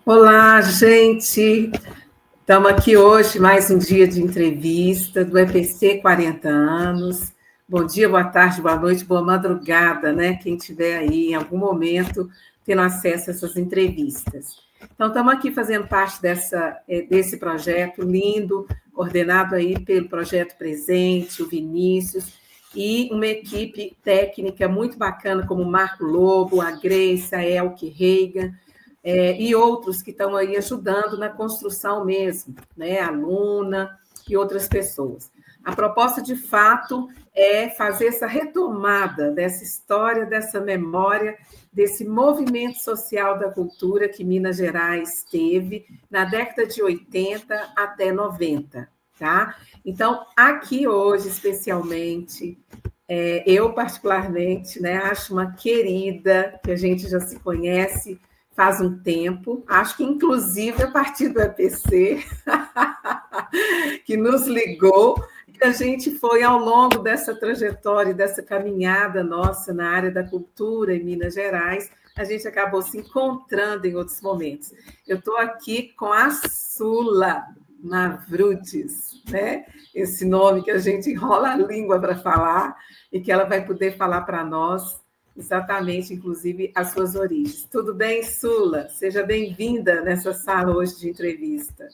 Olá, gente! Estamos aqui hoje, mais um dia de entrevista do EPC 40 anos. Bom dia, boa tarde, boa noite, boa madrugada, né? Quem estiver aí em algum momento tendo acesso a essas entrevistas. Então, estamos aqui fazendo parte desse projeto lindo, coordenado aí pelo Projeto Presente, o Vinícius, e uma equipe técnica muito bacana, como o Marco Lobo, a Grace, a Elke Reiga, e outros que estão aí ajudando na construção mesmo, né? A Luna e outras pessoas. A proposta, de fato, é fazer essa retomada dessa história, dessa memória, desse movimento social da cultura que Minas Gerais teve na década de 80 até 90, tá? Então, aqui hoje, especialmente, eu particularmente, né, acho uma querida, que a gente já se conhece faz um tempo, acho que inclusive a partir do EPC, que nos ligou, e a gente foi ao longo dessa trajetória, dessa caminhada nossa na área da cultura em Minas Gerais, a gente acabou se encontrando em outros momentos. Eu estou aqui com a Sula Mavrudes, né? Esse nome que a gente enrola a língua para falar, e que ela vai poder falar para nós exatamente, inclusive, as suas origens. Tudo bem, Sula? Seja bem-vinda nessa sala hoje de entrevista.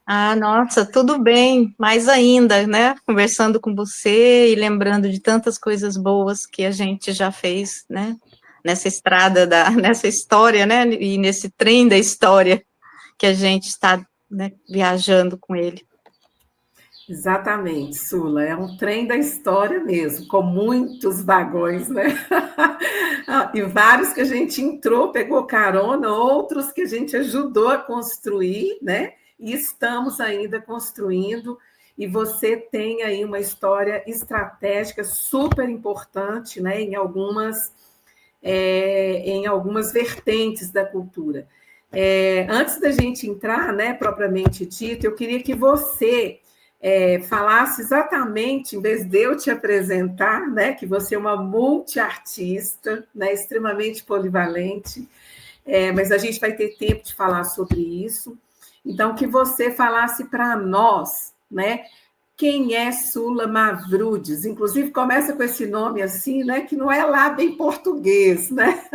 Ah, nossa, tudo bem, mais ainda, né? Conversando com você e lembrando de tantas coisas boas que a gente já fez, né? Nessa estrada, nessa história, né? E nesse trem da história que a gente está, né, viajando com ele. Exatamente, Sula, é um trem da história mesmo, com muitos vagões, né? E vários que a gente entrou, pegou carona, outros que a gente ajudou a construir, né? E estamos ainda construindo. E você tem aí uma história estratégica super importante, né? Em algumas vertentes da cultura. Antes da gente entrar, né, propriamente dito, eu queria que você falasse exatamente, em vez de eu te apresentar, né, que você é uma multiartista, né, extremamente polivalente, mas a gente vai ter tempo de falar sobre isso. Então, que você falasse para nós, né, quem é Sula Mavrudes. Inclusive, começa com esse nome assim, né, que não é lá bem português, né?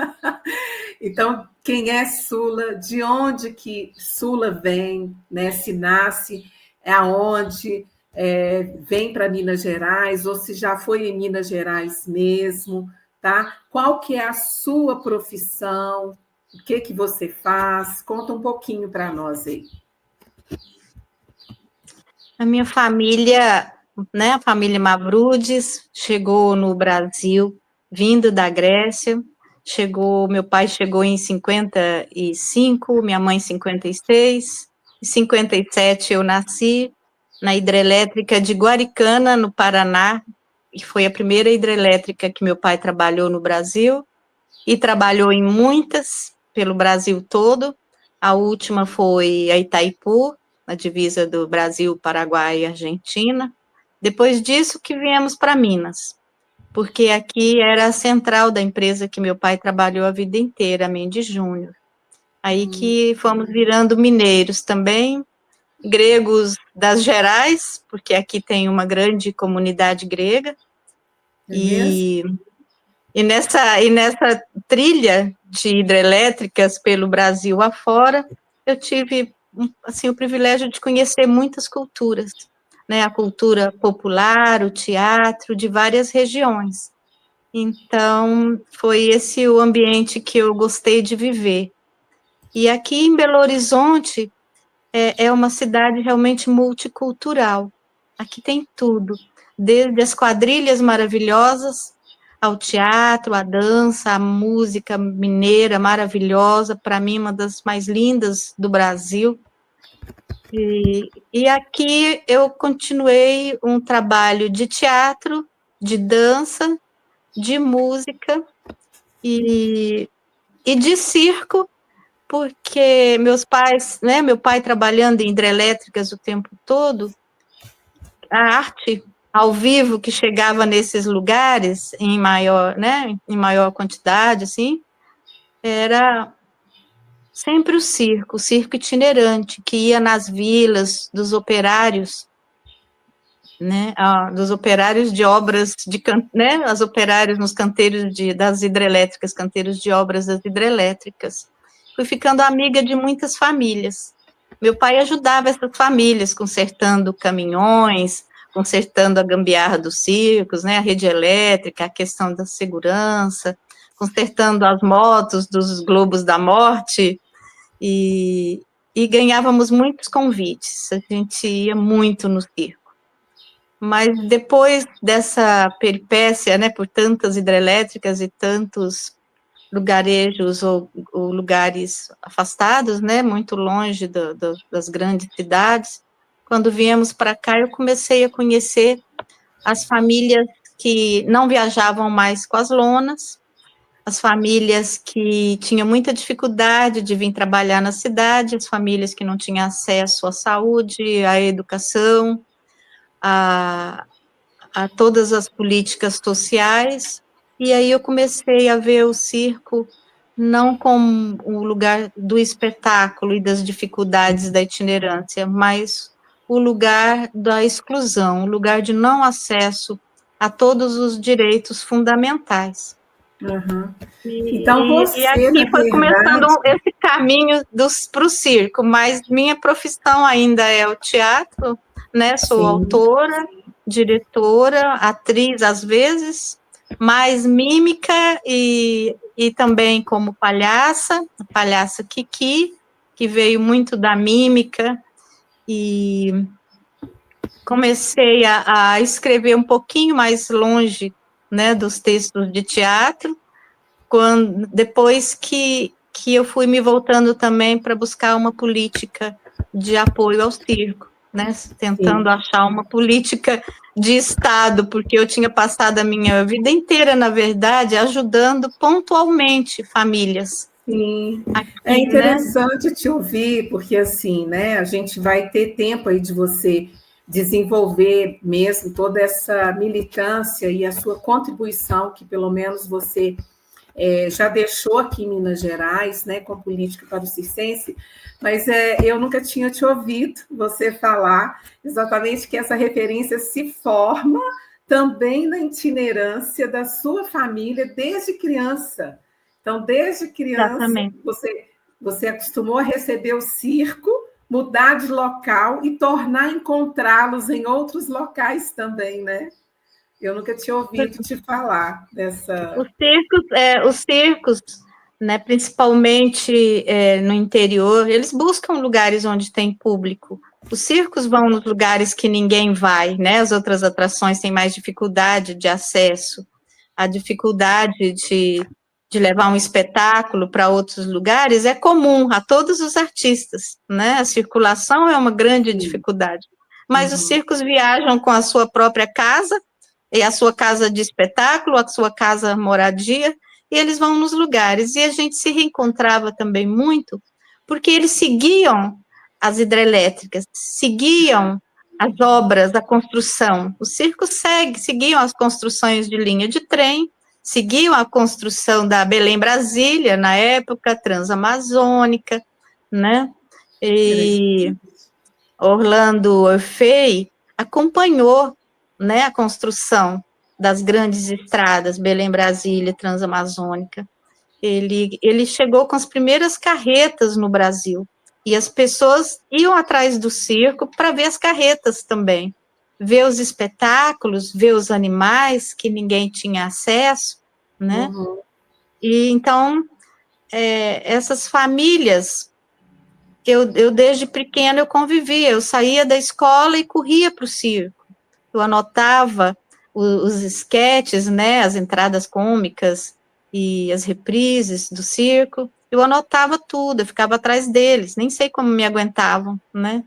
Então, quem é Sula? De onde que Sula vem, né? Se nasce, aonde, vem para Minas Gerais, ou se já foi em Minas Gerais mesmo, tá? Qual que é a sua profissão? O que você faz? Conta um pouquinho para nós aí. A minha família, né, a família Mavrudes, chegou no Brasil, vindo da Grécia. Meu pai chegou em 55, minha mãe em 56, em 57 eu nasci na hidrelétrica de Guaricana, no Paraná, que foi a primeira hidrelétrica que meu pai trabalhou no Brasil, e trabalhou em muitas pelo Brasil todo. A última foi a Itaipu, na divisa do Brasil, Paraguai e Argentina. Depois disso que viemos para Minas, porque aqui era a central da empresa que meu pai trabalhou a vida inteira, a Mendes Júnior. Aí que fomos virando mineiros também, gregos das Gerais, porque aqui tem uma grande comunidade grega, e nessa trilha de hidrelétricas pelo Brasil afora, eu tive assim, o privilégio de conhecer muitas culturas, né? A cultura popular, o teatro, de várias regiões. Então, foi esse o ambiente que eu gostei de viver. E aqui em Belo Horizonte é uma cidade realmente multicultural. Aqui tem tudo, desde as quadrilhas maravilhosas ao teatro, a dança, a música mineira maravilhosa, para mim uma das mais lindas do Brasil. E aqui eu continuei um trabalho de teatro, de dança, de música e de circo, porque meus pais, né, meu pai trabalhando em hidrelétricas o tempo todo, a arte ao vivo que chegava nesses lugares em maior, né, em maior quantidade, assim, era sempre o circo itinerante, que ia nas vilas dos operários, né, dos operários de obras, né, as operários nos canteiros das hidrelétricas, canteiros de obras das hidrelétricas. Fui ficando amiga de muitas famílias. Meu pai ajudava essas famílias, consertando caminhões, consertando a gambiarra dos circos, né, a rede elétrica, a questão da segurança, consertando as motos dos Globos da Morte, e ganhávamos muitos convites. A gente ia muito no circo. Mas depois dessa peripécia, né, por tantas hidrelétricas e tantos lugarejos ou lugares afastados, né, muito longe das grandes cidades, quando viemos para cá, eu comecei a conhecer as famílias que não viajavam mais com as lonas, as famílias que tinham muita dificuldade de vir trabalhar na cidade, as famílias que não tinham acesso à saúde, à educação, a todas as políticas sociais, e aí eu comecei a ver o circo não como o lugar do espetáculo e das dificuldades da itinerância, mas o lugar da exclusão, o lugar de não acesso a todos os direitos fundamentais. Uhum. Então, E aqui foi começando esse caminho para o circo, mas minha profissão ainda é o teatro, né? Sou autora, diretora, atriz às vezes, mais mímica e também como palhaça, a palhaça Kiki, que veio muito da mímica, e comecei a escrever um pouquinho mais longe, né, dos textos de teatro, depois que eu fui me voltando também para buscar uma política de apoio ao circo, né, tentando achar uma política de Estado, porque eu tinha passado a minha vida inteira, na verdade, ajudando pontualmente famílias. Sim, é interessante, né, te ouvir, porque assim, né, a gente vai ter tempo aí de você desenvolver mesmo toda essa militância e a sua contribuição, que pelo menos você já deixou aqui em Minas Gerais, né, com política para o circense, mas eu nunca tinha te ouvido você falar exatamente que essa referência se forma também na itinerância da sua família desde criança. Então, desde criança, você acostumou a receber o circo, mudar de local e tornar encontrá-los em outros locais também, né? Eu nunca tinha ouvido te falar dessa... Os circos, né, principalmente no interior, eles buscam lugares onde tem público. Os circos vão nos lugares que ninguém vai, né? As outras atrações têm mais dificuldade de acesso, a dificuldade de levar um espetáculo para outros lugares é comum a todos os artistas, né? A circulação é uma grande dificuldade. Mas os circos viajam com a sua própria casa, e a sua casa de espetáculo, a sua casa moradia, e eles vão nos lugares. E a gente se reencontrava também muito, porque eles seguiam as hidrelétricas, seguiam as obras da construção. Os circos seguiam as construções de linha de trem, seguiam a construção da Belém-Brasília, na época, Transamazônica, né? E Orlando Orfei acompanhou, né, a construção das grandes estradas, Belém-Brasília, Transamazônica. Ele chegou com as primeiras carretas no Brasil, e as pessoas iam atrás do circo para ver as carretas também, ver os espetáculos, ver os animais que ninguém tinha acesso, né? E então, essas famílias, eu desde pequena eu convivia, eu saía da escola e corria para o circo, eu anotava os esquetes, né, as entradas cômicas e as reprises do circo, eu anotava tudo, eu ficava atrás deles, nem sei como me aguentavam, né?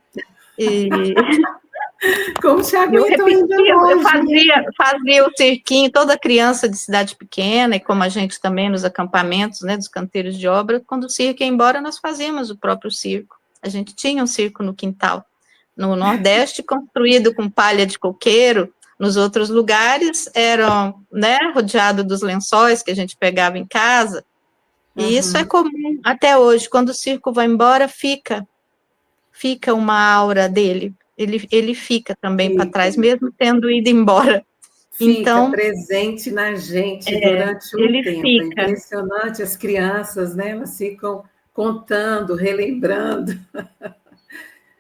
Como te aguentam ainda hoje? Eu fazia o cirquinho, toda criança de cidade pequena, e como a gente também nos acampamentos, né, dos canteiros de obra, quando o circo ia embora, nós fazíamos o próprio circo. A gente tinha um circo no quintal. No Nordeste, construído com palha de coqueiro, nos outros lugares eram, né, rodeado dos lençóis que a gente pegava em casa, E isso é comum até hoje. Quando o circo vai embora, fica uma aura dele. Ele fica também para trás, mesmo tendo ido embora. Fica então, presente na gente durante um ele tempo. É fica. impressionante, as crianças, né? Elas ficam contando, relembrando.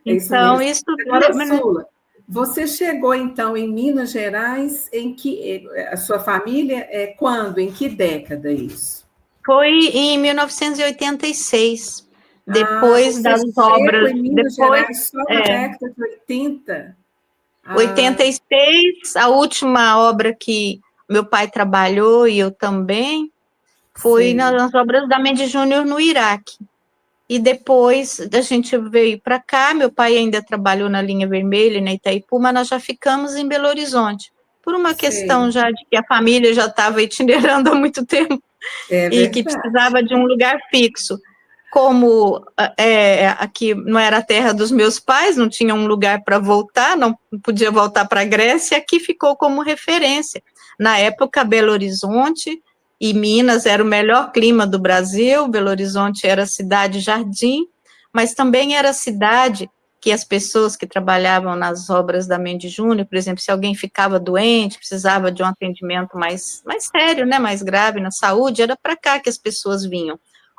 É isso Então, mesmo. isso... Agora, Sula, você chegou, então, em Minas Gerais, em que a sua família, quando? Em que década isso? Foi em 1986, depois das obras... Em Minas depois, Gerais só na década de 80? 86, a última obra que meu pai trabalhou, e eu também, foi nas obras da Mendes Júnior no Iraque. E depois a gente veio para cá, meu pai ainda trabalhou na Linha Vermelha, na Itaipu, mas nós já ficamos em Belo Horizonte, por uma questão já de que a família já estava itinerando há muito tempo, e que precisava de um lugar fixo. Como aqui não era a terra dos meus pais, não tinha um lugar para voltar, não podia voltar para a Grécia, aqui ficou como referência. Na época, Belo Horizonte e Minas era o melhor clima do Brasil, Belo Horizonte era cidade jardim, mas também era cidade que as pessoas que trabalhavam nas obras da Mendes Júnior, por exemplo, se alguém ficava doente, precisava de um atendimento mais sério, né, mais grave na saúde, era para cá que as pessoas vinham.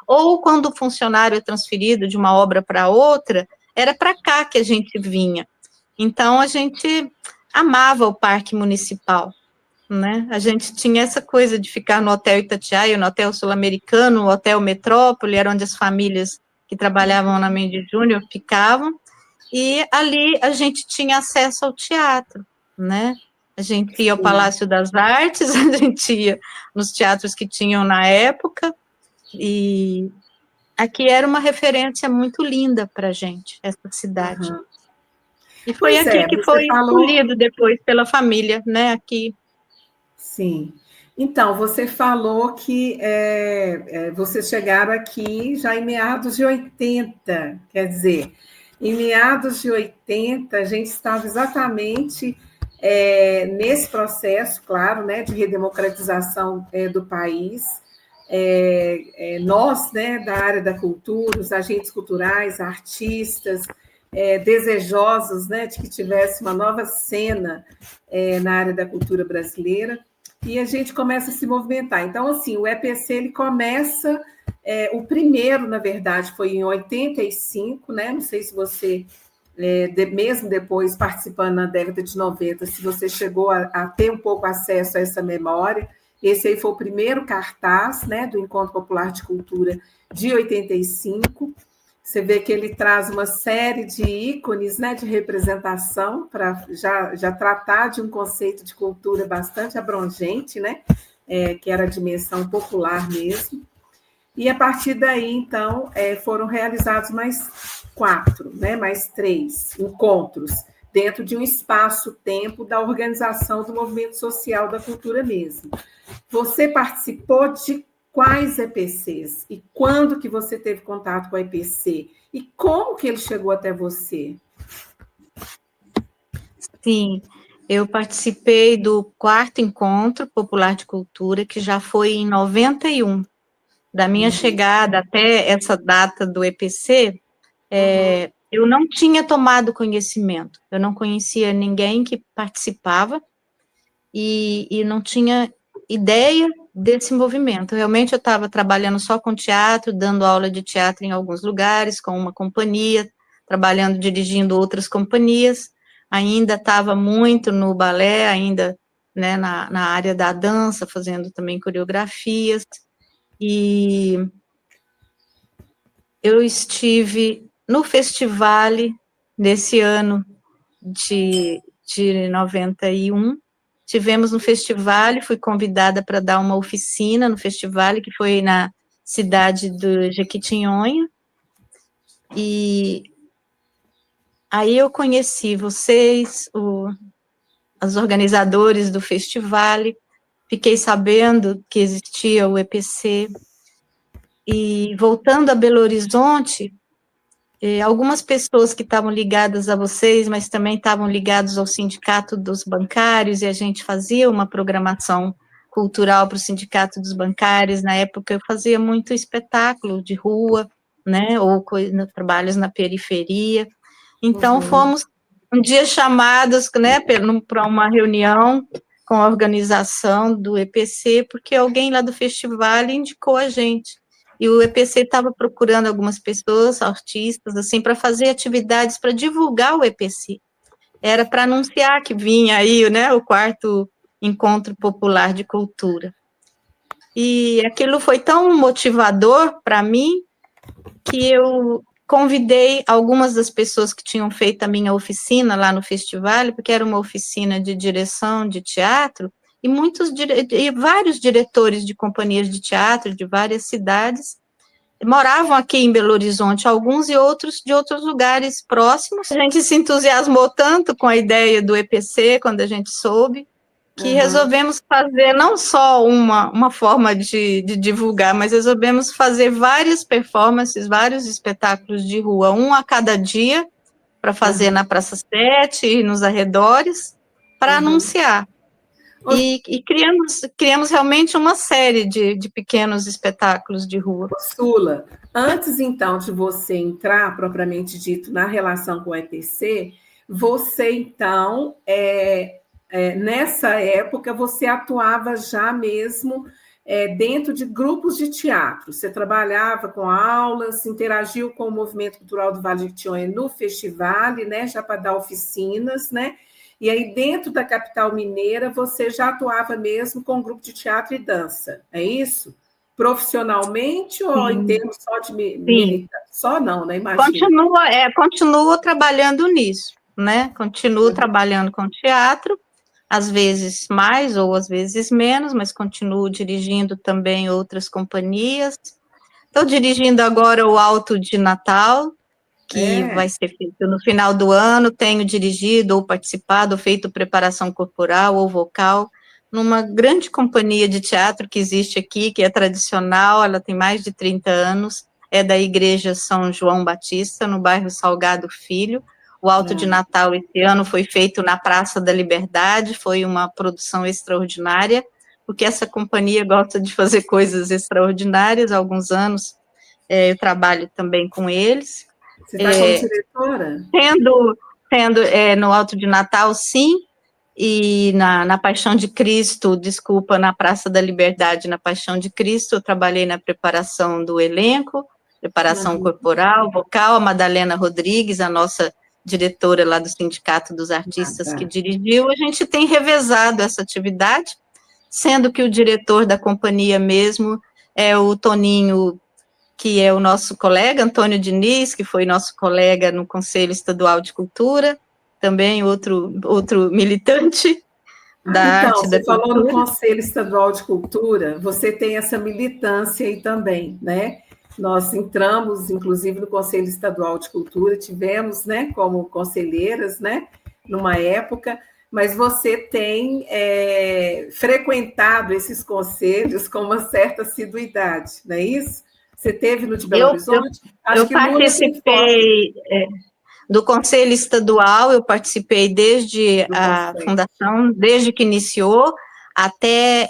Ou quando o funcionário é transferido de uma obra para outra, era para cá que a gente vinha. Então, a gente amava o Parque Municipal, né? A gente tinha essa coisa de ficar no Hotel Itatiaia, no Hotel Sul-Americano, no Hotel Metrópole, era onde as famílias que trabalhavam na Mendes Júnior ficavam, e ali a gente tinha acesso ao teatro, né? A gente ia ao Palácio das Artes, a gente ia nos teatros que tinham na época, e aqui era uma referência muito linda para a gente, essa cidade. E foi aqui que foi escolhido depois pela família, né, aqui. Sim. Então, você falou que vocês chegaram aqui já em meados de 80, quer dizer, em meados de 80, a gente estava exatamente nesse processo, claro, né, de redemocratização do país. Nós, né, da área da cultura, os agentes culturais, artistas, desejosos, né, de que tivesse uma nova cena na área da cultura brasileira, e a gente começa a se movimentar. Então, assim, o EPC, ele começa, o primeiro, na verdade, foi em 85, né, não sei se você, mesmo depois participando na década de 90, se você chegou a ter um pouco acesso a essa memória. Esse aí foi o primeiro cartaz, né, do Encontro Popular de Cultura de 85. Você vê que ele traz uma série de ícones, né, de representação para já tratar de um conceito de cultura bastante abrangente, né, que era a dimensão popular mesmo. E a partir daí, então, foram realizados mais 4, né, mais 3 encontros dentro de um espaço-tempo da organização do movimento social da cultura mesmo. Você participou de quais EPCs? E quando que você teve contato com a EPC? E como que ele chegou até você? Sim, eu participei do 4º Encontro Popular de Cultura, que já foi em 91. Da minha chegada até essa data do EPC, eu não tinha tomado conhecimento, eu não conhecia ninguém que participava e não tinha ideia desse movimento. Realmente eu estava trabalhando só com teatro, dando aula de teatro em alguns lugares, com uma companhia, trabalhando, dirigindo outras companhias, ainda estava muito no balé, ainda, né, na área da dança, fazendo também coreografias, e eu estive no festival desse ano de 91, tivemos no festival, fui convidada para dar uma oficina no festival, que foi na cidade do Jequitinhonha, e aí eu conheci vocês, os organizadores do festival, fiquei sabendo que existia o EPC, e voltando a Belo Horizonte, algumas pessoas que estavam ligadas a vocês, mas também estavam ligados ao sindicato dos bancários, e a gente fazia uma programação cultural para o Sindicato dos Bancários. Na época, eu fazia muito espetáculo de rua, né, ou trabalhos na periferia. Então, fomos um dia chamados, né, para uma reunião com a organização do EPC, porque alguém lá do festival indicou a gente. E o EPC estava procurando algumas pessoas, artistas, assim, para fazer atividades para divulgar o EPC. Era para anunciar que vinha aí, né, o 4º Encontro Popular de Cultura. E aquilo foi tão motivador para mim que eu convidei algumas das pessoas que tinham feito a minha oficina lá no festival, porque era uma oficina de direção de teatro, e vários diretores de companhias de teatro de várias cidades moravam aqui em Belo Horizonte, alguns e outros de outros lugares próximos. A gente se entusiasmou tanto com a ideia do EPC, quando a gente soube, que resolvemos fazer não só uma forma de divulgar, mas resolvemos fazer várias performances, vários espetáculos de rua, um a cada dia, para fazer na Praça 7 e nos arredores, para anunciar. E criamos realmente uma série de pequenos espetáculos de rua. Sula, antes, então, de você entrar, propriamente dito, na relação com o EPC, você, então, nessa época, você atuava já mesmo dentro de grupos de teatro. Você trabalhava com aulas, interagiu com o Movimento Cultural do Vale de Jequitinhonha no festival, né, já para dar oficinas, né? E aí, dentro da capital mineira, você já atuava mesmo com grupo de teatro e dança, é isso? Profissionalmente ou em termos só de militância? Só não, né? Imagina. Continuo trabalhando nisso, né? Continuo trabalhando com teatro, às vezes mais ou às vezes menos, mas continuo dirigindo também outras companhias. Estou dirigindo agora o Alto de Natal, que vai ser feito no final do ano. Tenho dirigido ou participado, ou feito preparação corporal ou vocal, numa grande companhia de teatro que existe aqui, que é tradicional, ela tem mais de 30 anos, é da Igreja São João Batista, no bairro Salgado Filho. O Alto de Natal esse ano foi feito na Praça da Liberdade, foi uma produção extraordinária, porque essa companhia gosta de fazer coisas extraordinárias. Há alguns anos eu trabalho também com eles. Você está como diretora? Tendo no Alto de Natal, sim, e na Paixão de Cristo, na Praça da Liberdade, na Paixão de Cristo, eu trabalhei na preparação do elenco, preparação corporal, vocal. A Madalena Rodrigues, a nossa diretora lá do Sindicato dos Artistas que dirigiu. A gente tem revezado essa atividade, sendo que o diretor da companhia mesmo é o Toninho, que é o nosso colega, Antônio Diniz, que foi nosso colega no Conselho Estadual de Cultura, também outro militante da arte da cultura. Então, você falou no Conselho Estadual de Cultura, você tem essa militância aí também, né? Nós entramos, inclusive, no Conselho Estadual de Cultura, tivemos, né, como conselheiras, né, numa época, mas você tem frequentado esses conselhos com uma certa assiduidade, não é isso? Você teve no de Belo Horizonte? Eu participei do Conselho Estadual, eu participei desde a fundação, desde que iniciou, até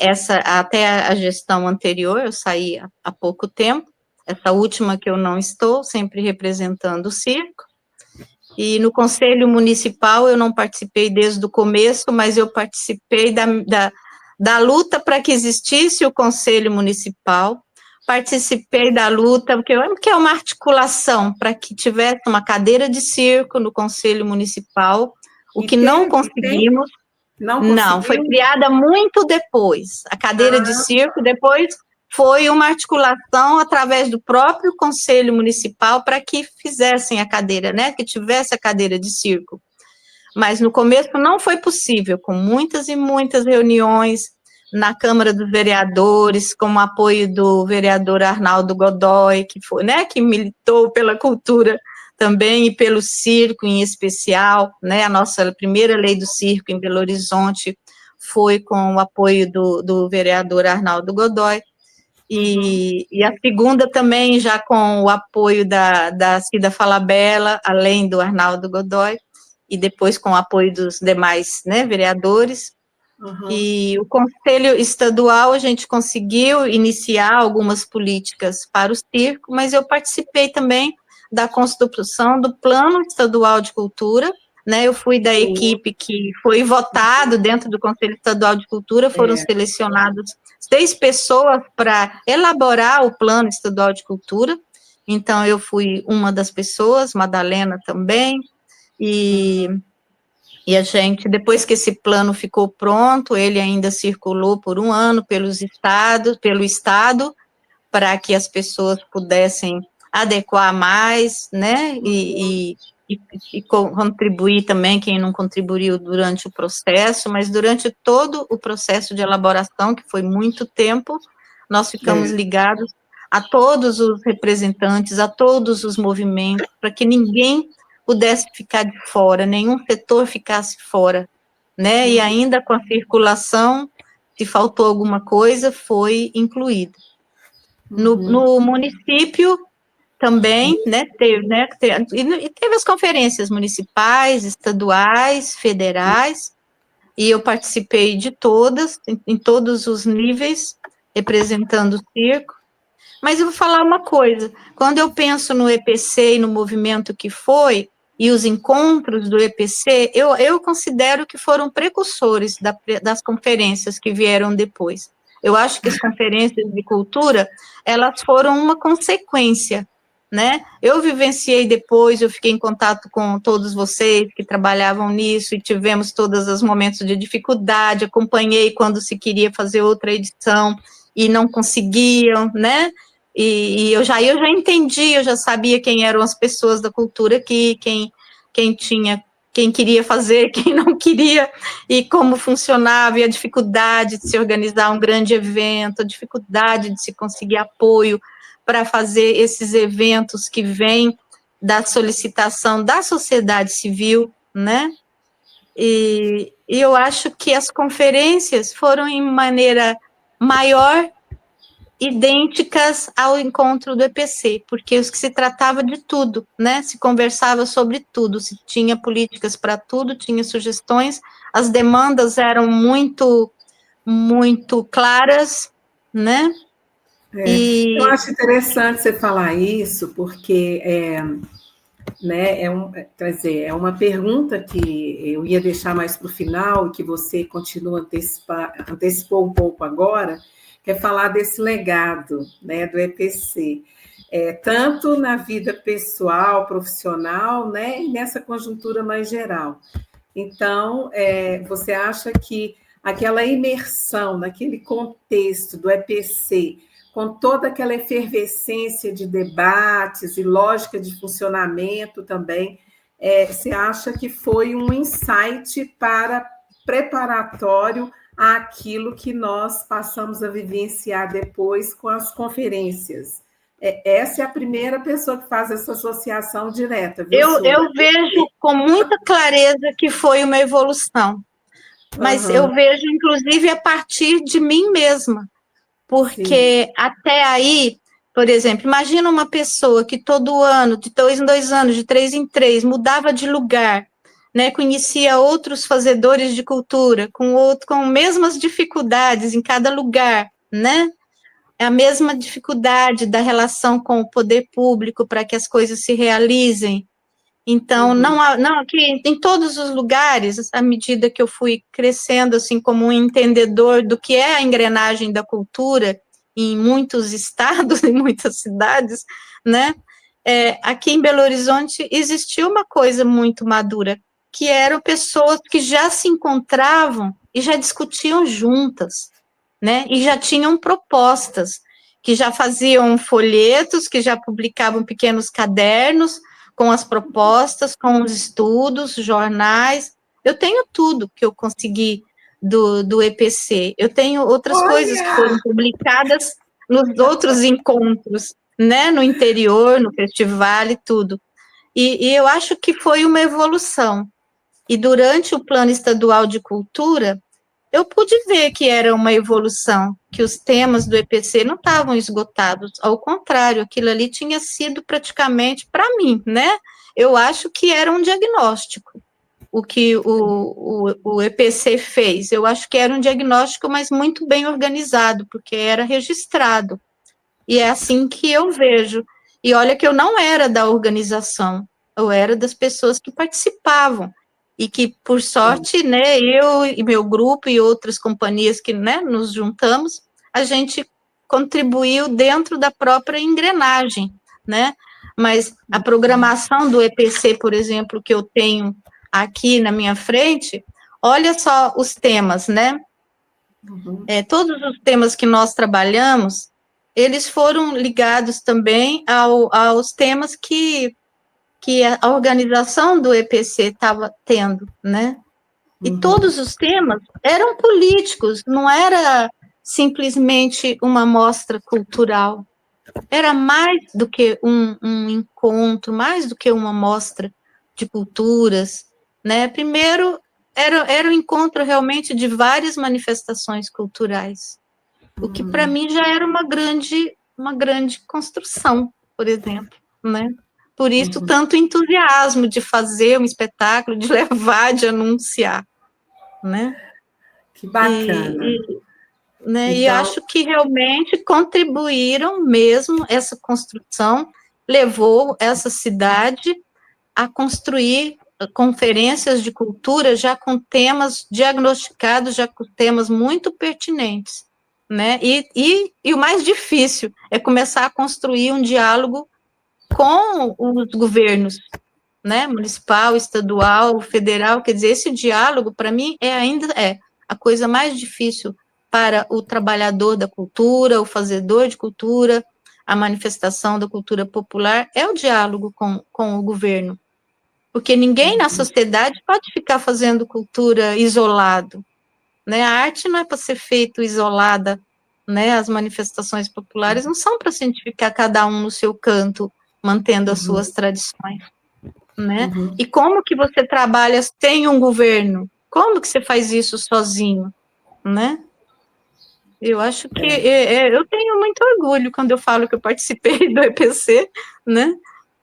a gestão anterior. Eu saí há pouco tempo, essa última que eu não estou, sempre representando o circo. E no Conselho Municipal eu não participei desde o começo, mas eu participei da luta para que existisse o Conselho Municipal. Participei da luta, porque é uma articulação para que tivesse uma cadeira de circo no Conselho Municipal, o que não conseguimos. Não, foi criada muito depois. A cadeira de circo depois foi uma articulação através do próprio Conselho Municipal para que fizessem a cadeira, né, que tivesse a cadeira de circo. Mas no começo não foi possível, com muitas e muitas reuniões na Câmara dos Vereadores, com o apoio do vereador Arnaldo Godoy, que foi, né, que militou pela cultura também e pelo circo em especial, né? A nossa primeira lei do circo em Belo Horizonte foi com o apoio do vereador Arnaldo Godoy, e a segunda também já com o apoio da Cida Falabella, além do Arnaldo Godoy, e depois com o apoio dos demais, né, vereadores. E o Conselho Estadual, a gente conseguiu iniciar algumas políticas para o circo, mas eu participei também da construção do Plano Estadual de Cultura, né? Eu fui da equipe que foi votado dentro do Conselho Estadual de Cultura, foram selecionadas 6 pessoas para elaborar o Plano Estadual de Cultura, então eu fui uma das pessoas, Madalena também, e a gente, depois que esse plano ficou pronto, ele ainda circulou por um ano pelo estado, para que as pessoas pudessem adequar mais, né, e contribuir também, quem não contribuiu durante o processo, mas durante todo o processo de elaboração, que foi muito tempo, nós ficamos ligados a todos os representantes, a todos os movimentos, para que ninguém pudesse ficar de fora, nenhum setor ficasse fora, né, e ainda com a circulação, se faltou alguma coisa, foi incluído. No município também, né, teve as conferências municipais, estaduais, federais, e eu participei de todas, em todos os níveis, representando o circo. Mas eu vou falar uma coisa, quando eu penso no EPC e no movimento que foi, e os encontros do EPC, eu considero que foram precursores das conferências que vieram depois. Eu acho que as conferências de cultura, elas foram uma consequência, né? Eu vivenciei depois, eu fiquei em contato com todos vocês que trabalhavam nisso, e tivemos todos os momentos de dificuldade, acompanhei quando se queria fazer outra edição, e não conseguiam, né? E eu já entendi, eu já sabia quem eram as pessoas da cultura aqui, quem queria fazer, quem não queria, e como funcionava, e a dificuldade de se organizar um grande evento, a dificuldade de se conseguir apoio para fazer esses eventos que vêm da solicitação da sociedade civil, né? E eu acho que as conferências foram em maneira maior idênticas ao encontro do EPC, porque os que se tratava de tudo, né, se conversava sobre tudo, se tinha políticas para tudo, tinha sugestões, as demandas eram muito, muito claras, né, Eu acho interessante você falar isso, porque né, quer dizer, é uma pergunta que eu ia deixar mais para o final, e que você continua antecipou um pouco agora, que é falar desse legado, né, do EPC, tanto na vida pessoal, profissional, né, e nessa conjuntura mais geral. Então, você acha que aquela imersão naquele contexto do EPC, com toda aquela efervescência de debates e lógica de funcionamento também, você acha que foi um insight preparatório àquilo que nós passamos a vivenciar depois com as conferências? Essa é a primeira pessoa que faz essa associação direta, viu, eu vejo com muita clareza que foi uma evolução, mas eu vejo, inclusive, a partir de mim mesma, porque até aí, por exemplo, imagina uma pessoa que todo ano, de 2 em 2 anos, de 3 em 3, mudava de lugar, né, conhecia outros fazedores de cultura, com mesmas dificuldades em cada lugar, né, é a mesma dificuldade da relação com o poder público para que as coisas se realizem. Então, que em todos os lugares, à medida que eu fui crescendo, assim, como um entendedor do que é a engrenagem da cultura, em muitos estados, em muitas cidades, né, aqui em Belo Horizonte existia uma coisa muito madura, que eram pessoas que já se encontravam e já discutiam juntas, né, e já tinham propostas, que já faziam folhetos, que já publicavam pequenos cadernos, com as propostas, com os estudos, jornais. Eu tenho tudo que eu consegui do EPC. Eu tenho outras coisas que foram publicadas nos outros encontros, né, no interior, no festival e tudo. E eu acho que foi uma evolução. E durante o Plano Estadual de Cultura, eu pude ver que era uma evolução, que os temas do EPC não estavam esgotados, ao contrário, aquilo ali tinha sido praticamente, para mim, né? Eu acho que era um diagnóstico. o que o EPC fez. Eu acho que era um diagnóstico, mas muito bem organizado, porque era registrado. E é assim que eu vejo. E olha que eu não era da organização, eu era das pessoas que participavam. E que, por sorte, né, eu e meu grupo e outras companhias que, né, nos juntamos, a gente contribuiu dentro da própria engrenagem, né? Mas a programação do EPC, por exemplo, que eu tenho aqui na minha frente, olha só os temas, né? Todos os temas que nós trabalhamos, eles foram ligados também aos temas que a organização do EPC estava tendo, né? E todos os temas eram políticos, não era simplesmente uma mostra cultural. Era mais do que um encontro, mais do que uma mostra de culturas, né? Primeiro, era um encontro realmente de várias manifestações culturais, o que para mim já era uma grande construção, por exemplo, né? Por isso, tanto entusiasmo de fazer um espetáculo, de levar, de anunciar, né? Que bacana. Né, então, e acho que realmente contribuíram mesmo, essa construção levou essa cidade a construir conferências de cultura já com temas diagnosticados, já com temas muito pertinentes, né? E o mais difícil é começar a construir um diálogo com os governos, né? Municipal, estadual, federal, quer dizer, esse diálogo, para mim, ainda é a coisa mais difícil para o trabalhador da cultura, o fazedor de cultura, a manifestação da cultura popular, é o diálogo com o governo. Porque ninguém na sociedade pode ficar fazendo cultura isolado, né? A arte não é para ser feita isolada, né? As manifestações populares não são para cientificar cada um no seu canto, mantendo as suas tradições, né? E como que você trabalha sem um governo? Como que você faz isso sozinho, né? Eu acho que eu tenho muito orgulho quando eu falo que eu participei do EPC, né?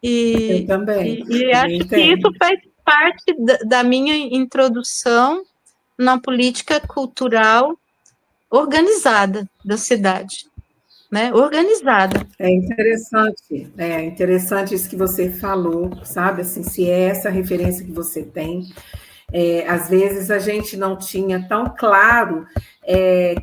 Eu também. E acho que isso faz parte da minha introdução na política cultural organizada da cidade, né? Organizada. É interessante isso que você falou, sabe? Assim, se é essa referência que você tem. Às vezes a gente não tinha tão claro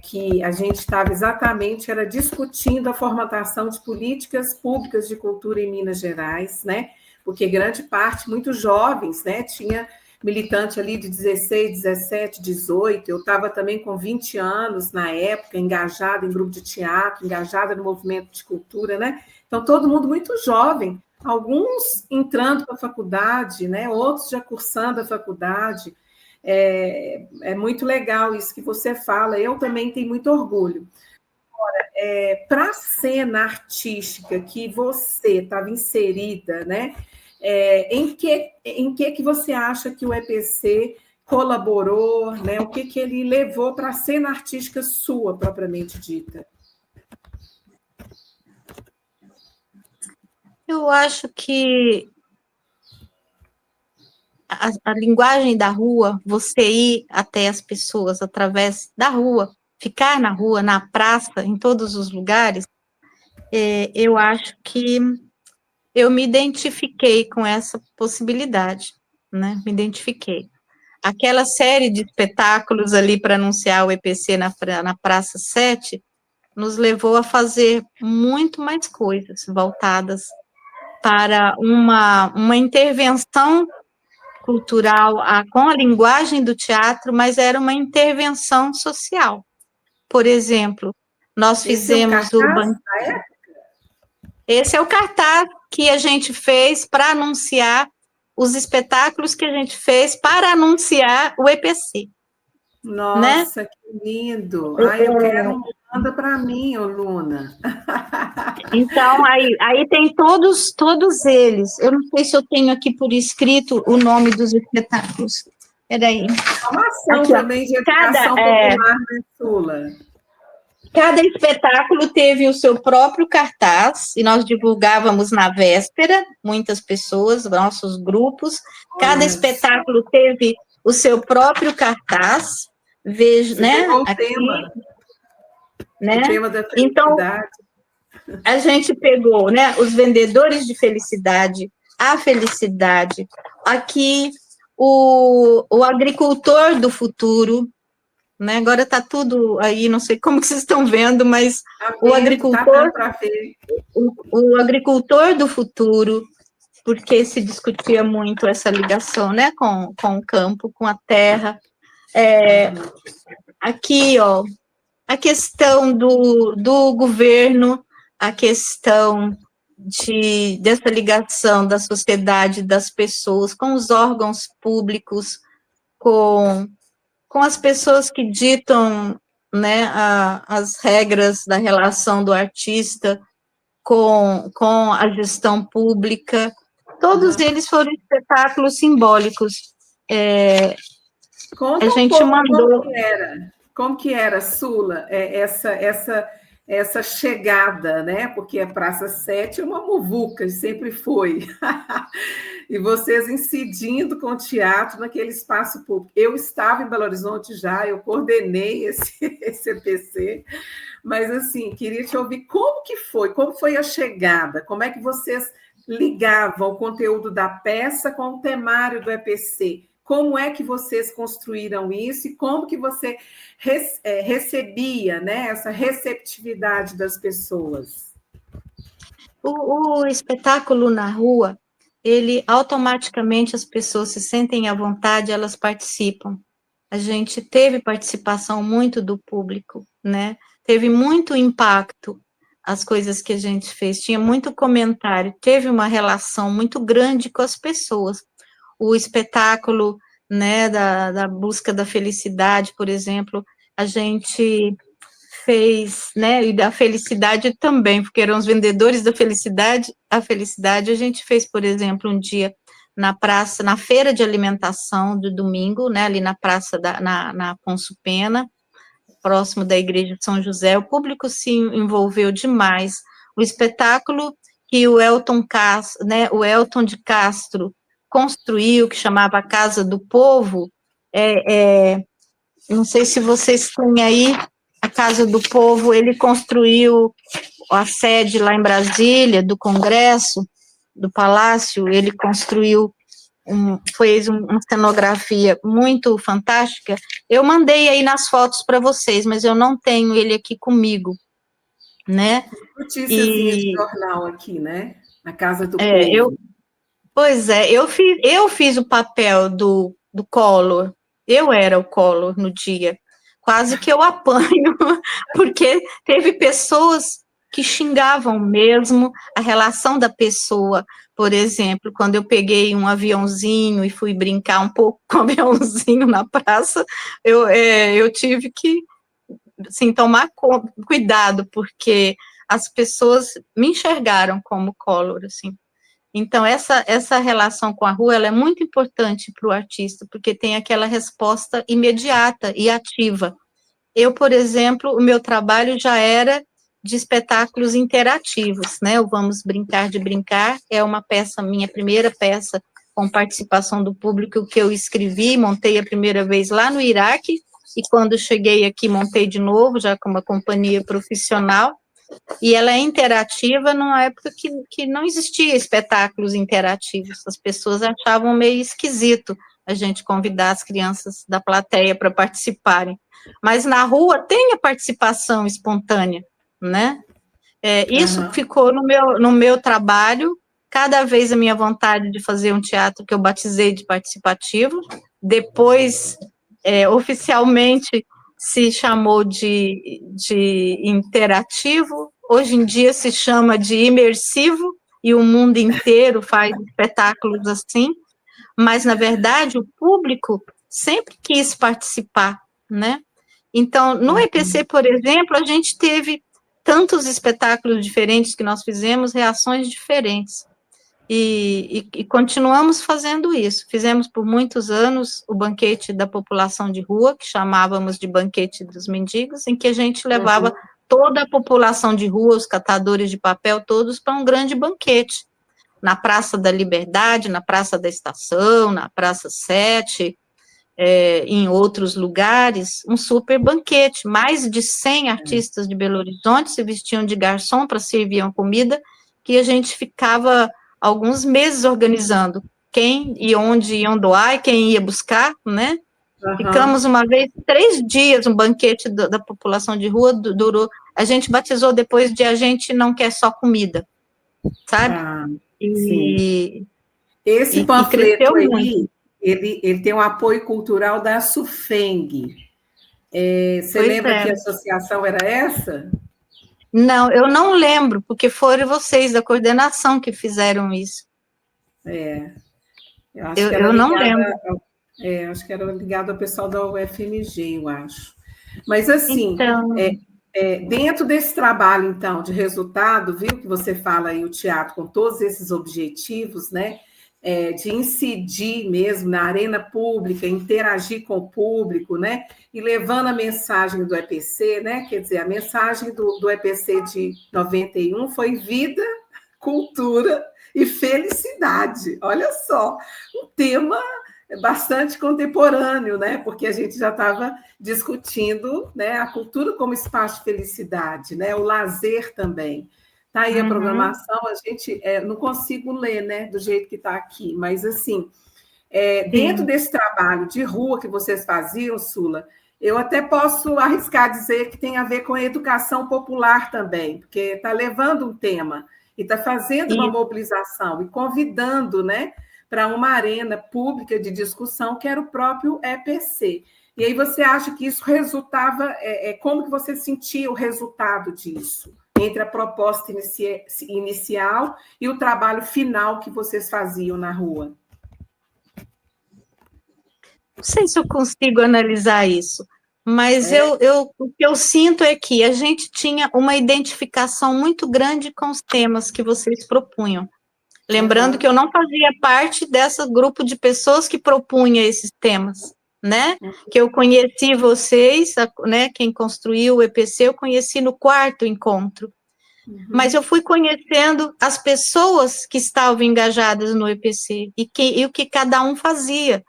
que a gente estava exatamente era discutindo a formatação de políticas públicas de cultura em Minas Gerais, né? Porque grande parte, muito jovens, né? Tinha militante ali de 16, 17, 18, eu estava também com 20 anos na época, engajada em grupo de teatro, engajada no movimento de cultura, né? Então, todo mundo muito jovem, alguns entrando para a faculdade, né? Outros já cursando a faculdade. É muito legal isso que você fala, eu também tenho muito orgulho. Agora, para a cena artística que você estava inserida, né? Em que você acha que o EPC colaborou, né? O que ele levou para a cena artística sua, propriamente dita? Eu acho que a linguagem da rua, você ir até as pessoas através da rua, ficar na rua, na praça, em todos os lugares, eu acho que eu me identifiquei com essa possibilidade, né? Me identifiquei. Aquela série de espetáculos ali para anunciar o EPC na Praça 7 nos levou a fazer muito mais coisas voltadas para uma intervenção cultural com a linguagem do teatro, mas era uma intervenção social. Por exemplo, nós fizemos o Esse é o cartaz que a gente fez para anunciar os espetáculos que a gente fez para anunciar o EPC. Nossa, né? Que lindo! Ai, eu quero, manda para mim, ô Luna. Então, aí tem todos eles. Eu não sei se eu tenho aqui por escrito o nome dos espetáculos. Peraí. Uma ação aqui, também de educação popular, né, Sula? Cada espetáculo teve o seu próprio cartaz, e nós divulgávamos na véspera, muitas pessoas, nossos grupos. Cada espetáculo teve o seu próprio cartaz, vejo, Você né? pegou o Aqui, tema, né? o tema da Então, felicidade. a gente pegou, né, os vendedores de felicidade, a felicidade, aqui o agricultor do futuro, né? Agora está tudo aí, não sei como que vocês estão vendo, mas o agricultor, o agricultor do futuro, porque se discutia muito essa ligação, né, com o campo, com a terra. Aqui, ó, a questão do governo, a questão dessa ligação da sociedade, das pessoas, com os órgãos públicos, com as pessoas que ditam, né, as regras da relação do artista com a gestão pública. Todos eles foram espetáculos simbólicos. Conta a gente pouco mandou... Como que era, Sula, essa chegada, né? Porque a Praça 7 é uma muvuca, sempre foi. E vocês incidindo com o teatro naquele espaço público. Eu estava em Belo Horizonte já, eu coordenei esse EPC, mas, assim, queria te ouvir como foi a chegada, como é que vocês ligavam o conteúdo da peça com o temário do EPC? Como é que vocês construíram isso e como que você recebia, né, essa receptividade das pessoas? O espetáculo na rua, ele automaticamente as pessoas se sentem à vontade, elas participam. A gente teve participação muito do público, né? Teve muito impacto as coisas que a gente fez, tinha muito comentário, teve uma relação muito grande com as pessoas. O espetáculo, né, da busca da felicidade, por exemplo, a gente fez, né, e da felicidade também, porque eram os vendedores da felicidade, a felicidade, a gente fez, por exemplo, um dia na praça, na feira de alimentação do domingo, né, ali na praça, na Afonso Pena, próximo da igreja de São José, o público se envolveu demais, o espetáculo que o Elton Castro, né, o Elton de Castro construiu, que chamava a Casa do Povo, não sei se vocês têm aí, a Casa do Povo, ele construiu a sede lá em Brasília, do Congresso, do Palácio, ele construiu, fez uma cenografia muito fantástica. Eu mandei aí nas fotos para vocês, mas eu não tenho ele aqui comigo, né? Notíciazinha de jornal aqui, né? Na Casa do Povo. Eu fiz o papel do Collor, eu era o Collor no dia, quase que eu apanho, porque teve pessoas que xingavam mesmo a relação da pessoa. Por exemplo, quando eu peguei um aviãozinho e fui brincar um pouco com o aviãozinho na praça, eu tive que, assim, tomar cuidado, porque as pessoas me enxergaram como Collor, assim. Então, essa relação com a rua, ela é muito importante para o artista, porque tem aquela resposta imediata e ativa. Eu, por exemplo, o meu trabalho já era de espetáculos interativos, né? O Vamos Brincar de Brincar é uma peça, minha primeira peça com participação do público, que eu escrevi, montei a primeira vez lá no Iraque, e quando cheguei aqui, montei de novo, já com uma companhia profissional, e ela é interativa numa época que não existia espetáculos interativos, as pessoas achavam meio esquisito a gente convidar as crianças da plateia para participarem, mas na rua tem a participação espontânea, né? Isso ficou no meu trabalho, cada vez a minha vontade de fazer um teatro que eu batizei de participativo, depois, oficialmente, se chamou de interativo, hoje em dia se chama de imersivo, e o mundo inteiro faz espetáculos assim, mas, na verdade, o público sempre quis participar, né? Então, no EPC, por exemplo, a gente teve tantos espetáculos diferentes que nós fizemos, reações diferentes. E continuamos fazendo isso. Fizemos por muitos anos o banquete da população de rua, que chamávamos de banquete dos mendigos, em que a gente levava toda a população de rua, os catadores de papel, todos para um grande banquete, na Praça da Liberdade, na Praça da Estação, na Praça 7, em outros lugares, um super banquete. Mais de 100 artistas de Belo Horizonte se vestiam de garçom para servir uma comida, que a gente ficava alguns meses organizando quem e onde iam doar e quem ia buscar, né? Uhum. Ficamos uma vez 3 dias, um banquete da população de rua, durou, a gente batizou depois de A Gente Não Quer Só Comida, sabe? Sim. Esse panfleto aí, muito. Ele tem um apoio cultural da SUFENG. Você lembra que associação era essa? Não, eu não lembro, porque foram vocês da coordenação que fizeram isso. Eu acho que era não lembro. Acho que era ligado ao pessoal da UFMG, eu acho. Mas, assim, então... dentro desse trabalho, então, de resultado, viu que você fala aí, o teatro, com todos esses objetivos, né? De incidir mesmo na arena pública, interagir com o público, né? E levando a mensagem do EPC, né? Quer dizer, a mensagem do EPC de 91 foi vida, cultura e felicidade. Olha só, um tema bastante contemporâneo, né? Porque a gente já estava discutindo, né, a cultura como espaço de felicidade, né? O lazer também. Tá aí a programação, a gente não consigo ler, né, do jeito que está aqui, mas assim, dentro desse trabalho de rua que vocês faziam, Sula, eu até posso arriscar dizer que tem a ver com a educação popular também, porque está levando um tema e está fazendo uma mobilização e convidando, né, para uma arena pública de discussão, que era o próprio EPC. E aí você acha que isso resultava, como que você sentia o resultado disso? Entre a proposta inicial e o trabalho final que vocês faziam na rua? Não sei se eu consigo analisar isso, mas o que eu sinto é que a gente tinha uma identificação muito grande com os temas que vocês propunham. Lembrando que eu não fazia parte desse grupo de pessoas que propunha esses temas, né? Que eu conheci vocês, né? Quem construiu o EPC, eu conheci no 4º encontro. Mas eu fui conhecendo as pessoas que estavam engajadas no EPC e o que cada um fazia.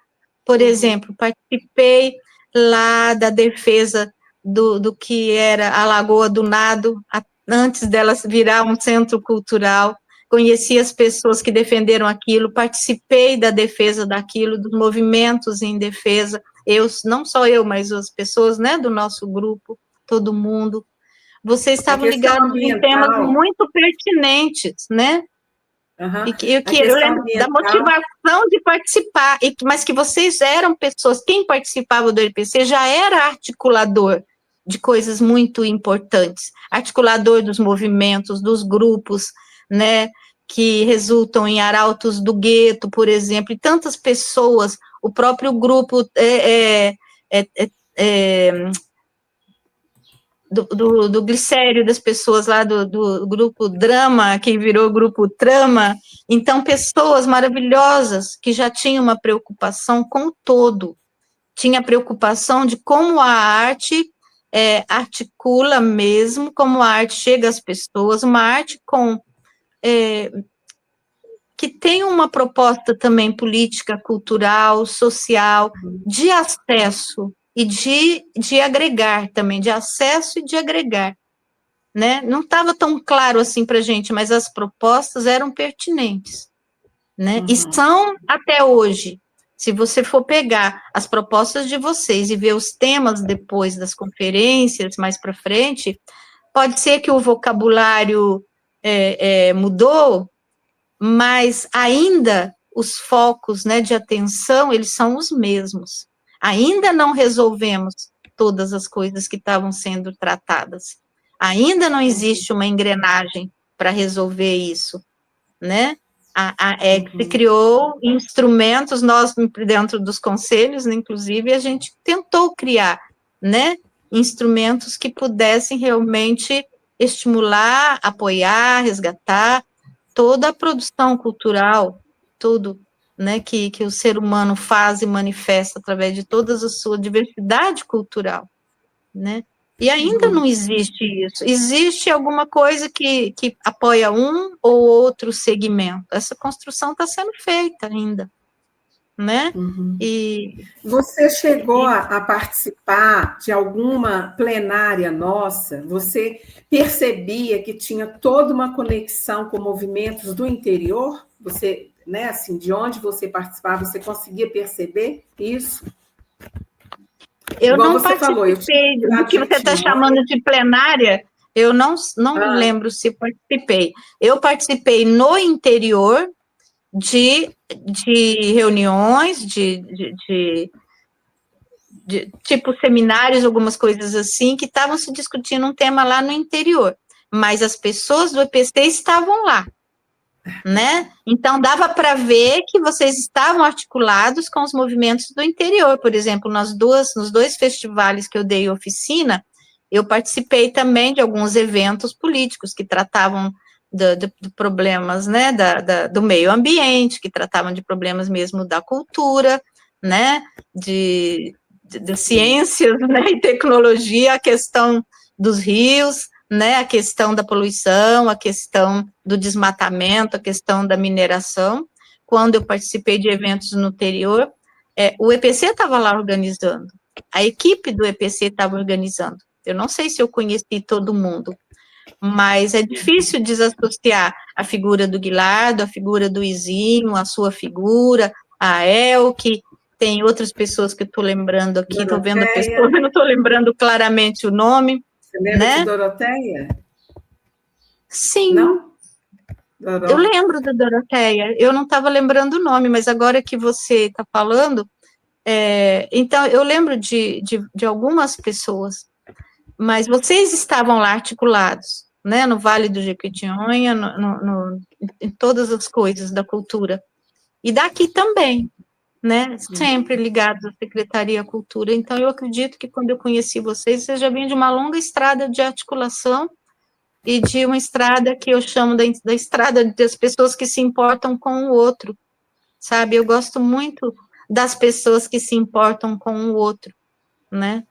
Por exemplo, participei lá da defesa do que era a Lagoa do Nado, antes dela virar um centro cultural. Conheci as pessoas que defenderam aquilo, participei da defesa daquilo, dos movimentos em defesa. Não só eu, mas as pessoas, né, do nosso grupo, todo mundo. Vocês estavam ligados em temas muito pertinentes, né? Eu lembro da motivação de participar, mas que vocês eram pessoas, quem participava do EPC já era articulador de coisas muito importantes, articulador dos movimentos, dos grupos, né, que resultam em arautos do gueto, por exemplo, e tantas pessoas, o próprio grupo do glicério das pessoas lá do grupo Drama, que virou grupo Trama, então pessoas maravilhosas que já tinham uma preocupação com o todo, tinha preocupação de como a arte articula mesmo, como a arte chega às pessoas, uma arte que tem uma proposta também política, cultural, social, de acesso e de agregar também, de acesso e de agregar, né? Não estava tão claro assim para a gente, mas as propostas eram pertinentes, né? E são até hoje. Se você for pegar as propostas de vocês e ver os temas depois das conferências, mais para frente, pode ser que o vocabulário mudou, mas ainda os focos, né, de atenção, eles são os mesmos. Ainda não resolvemos todas as coisas que estavam sendo tratadas. Ainda não existe uma engrenagem para resolver isso, né? Se criou instrumentos, nós, dentro dos conselhos, inclusive, a gente tentou criar, né, instrumentos que pudessem realmente estimular, apoiar, resgatar toda a produção cultural, tudo, né, que o ser humano faz e manifesta através de toda a sua diversidade cultural, né? E ainda não existe isso. Existe alguma coisa que apoia um ou outro segmento. Essa construção está sendo feita ainda, né? E você chegou a participar de alguma plenária nossa? Você percebia que tinha toda uma conexão com movimentos do interior? Você, né, assim, de onde você participava, você conseguia perceber isso? eu Igual não você falou, eu participei tive lá do de que você está Jequitinhonha. chamando de plenária. Eu não lembro se participei. Eu participei no interior de reuniões, de tipo seminários, algumas coisas assim, que estavam se discutindo um tema lá no interior. Mas as pessoas do EPC estavam lá, né? Então dava para ver que vocês estavam articulados com os movimentos do interior. Por exemplo, nos dois festivais que eu dei oficina, eu participei também de alguns eventos políticos que tratavam de problemas, né, do meio ambiente, que tratavam de problemas mesmo da cultura, né, de ciências, né, e tecnologia, a questão dos rios, né, a questão da poluição, a questão do desmatamento, a questão da mineração. Quando eu participei de eventos no interior, o EPC estava lá organizando, a equipe do EPC estava organizando. Eu não sei se eu conheci todo mundo, mas é difícil desassociar a figura do Guilardo, a figura do Izinho, a sua figura, a Elke, tem outras pessoas que eu estou lembrando aqui, estou vendo a pessoa, mas não estou lembrando claramente o nome. Você lembra de Né? Doroteia? Sim, não? Eu lembro da Doroteia, eu não estava lembrando o nome, mas agora que você está falando, então eu lembro de algumas pessoas, mas vocês estavam lá articulados, né, no Vale do Jequitinhonha, em todas as coisas da cultura, e daqui também, né, sempre ligados à Secretaria da Cultura. Então eu acredito que quando eu conheci vocês já vinha de uma longa estrada de articulação e de uma estrada que eu chamo da estrada das pessoas que se importam com o outro, sabe? Eu gosto muito das pessoas que se importam com o outro, né?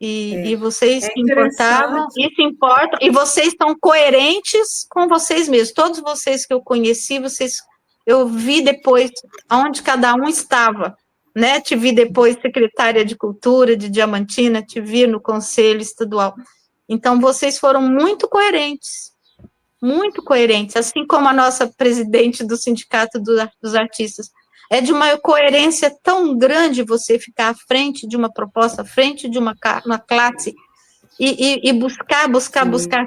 E vocês se importavam e se importam, e vocês estão coerentes com vocês mesmos. Todos vocês que eu conheci, eu vi depois onde cada um estava, né? Te vi depois secretária de Cultura de Diamantina, te vi no Conselho Estadual. Então, vocês foram muito coerentes, assim como a nossa presidente do Sindicato dos Artistas. É de uma coerência tão grande você ficar à frente de uma proposta, à frente de uma classe, e buscar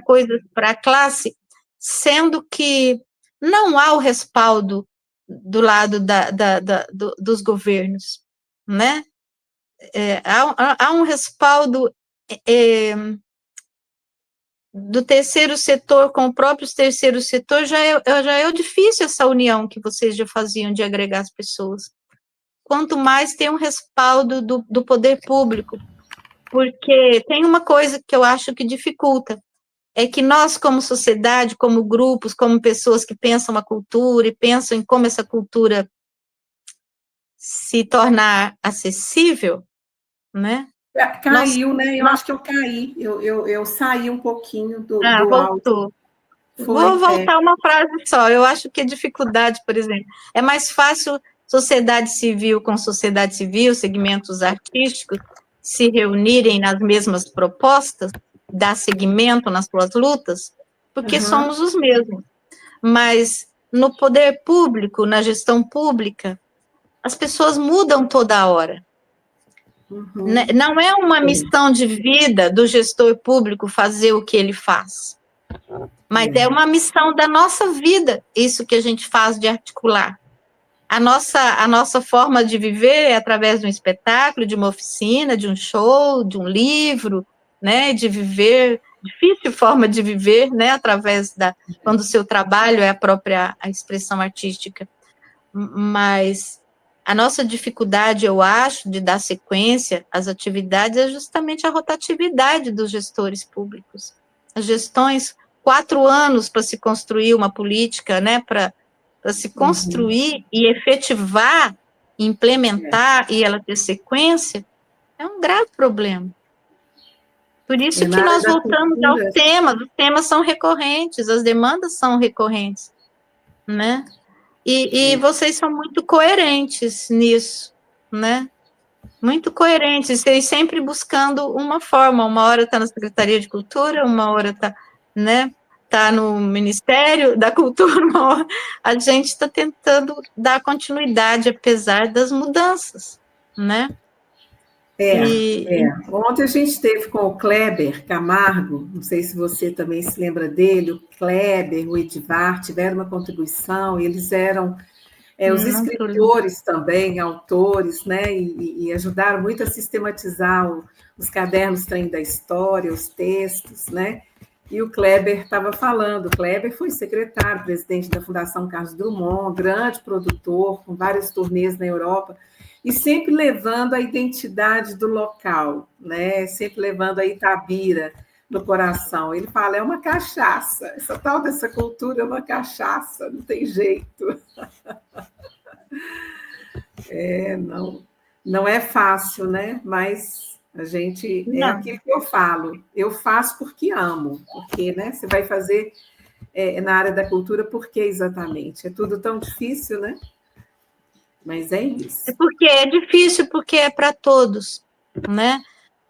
coisas para a classe, sendo que não há o respaldo do lado dos governos, né? Há um respaldo do terceiro setor com o próprio terceiro setor, já é difícil essa união que vocês já faziam de agregar as pessoas. Quanto mais tem um respaldo do poder público, porque tem uma coisa que eu acho que dificulta, é que nós, como sociedade, como grupos, como pessoas que pensam a cultura e pensam em como essa cultura se tornar acessível, né? Caiu, né? Eu acho que eu caí. Eu saí um pouquinho do voltou. áudio. Vou voltar uma frase só. Eu acho que a dificuldade, por exemplo, é mais fácil sociedade civil com sociedade civil, segmentos artísticos, se reunirem nas mesmas propostas, dar seguimento nas suas lutas, porque somos os mesmos. Mas no poder público, na gestão pública, as pessoas mudam toda hora. Não é uma missão de vida do gestor público fazer o que ele faz, mas é uma missão da nossa vida, isso que a gente faz de articular. A nossa forma de viver é através de um espetáculo, de uma oficina, de um show, de um livro, né, de viver, difícil forma de viver, né, através quando o seu trabalho é a expressão artística. Mas a nossa dificuldade, eu acho, de dar sequência às atividades é justamente a rotatividade dos gestores públicos. As gestões, 4 anos para se construir uma política, né, para se construir e efetivar, implementar e ela ter sequência, é um grave problema. Por isso que nós voltamos aos temas, os temas são recorrentes, as demandas são recorrentes, né? E vocês são muito coerentes nisso, né? Muito coerentes, vocês sempre buscando uma forma, uma hora está na Secretaria de Cultura, uma hora está, né, tá no Ministério da Cultura, uma hora a gente está tentando dar continuidade, apesar das mudanças, né? Ontem a gente esteve com o Kleber Camargo, não sei se você também se lembra dele, o Kleber, o Edivar, tiveram uma contribuição, e eles eram os escritores também, autores, né, e ajudaram muito a sistematizar os cadernos Trem da História, os textos, né, e o Kleber estava falando, o Kleber foi secretário, presidente da Fundação Carlos Drummond, grande produtor, com vários turnês na Europa, e sempre levando a identidade do local, né, sempre levando a Itabira no coração. Ele fala, é uma cachaça, essa tal dessa cultura é uma cachaça, não tem jeito. Não é fácil, né? Mas a gente, é aquilo que eu faço porque amo, porque, né, você vai fazer na área da cultura, por que exatamente? É tudo tão difícil, né? Mas é isso. É porque é difícil, porque é para todos, né?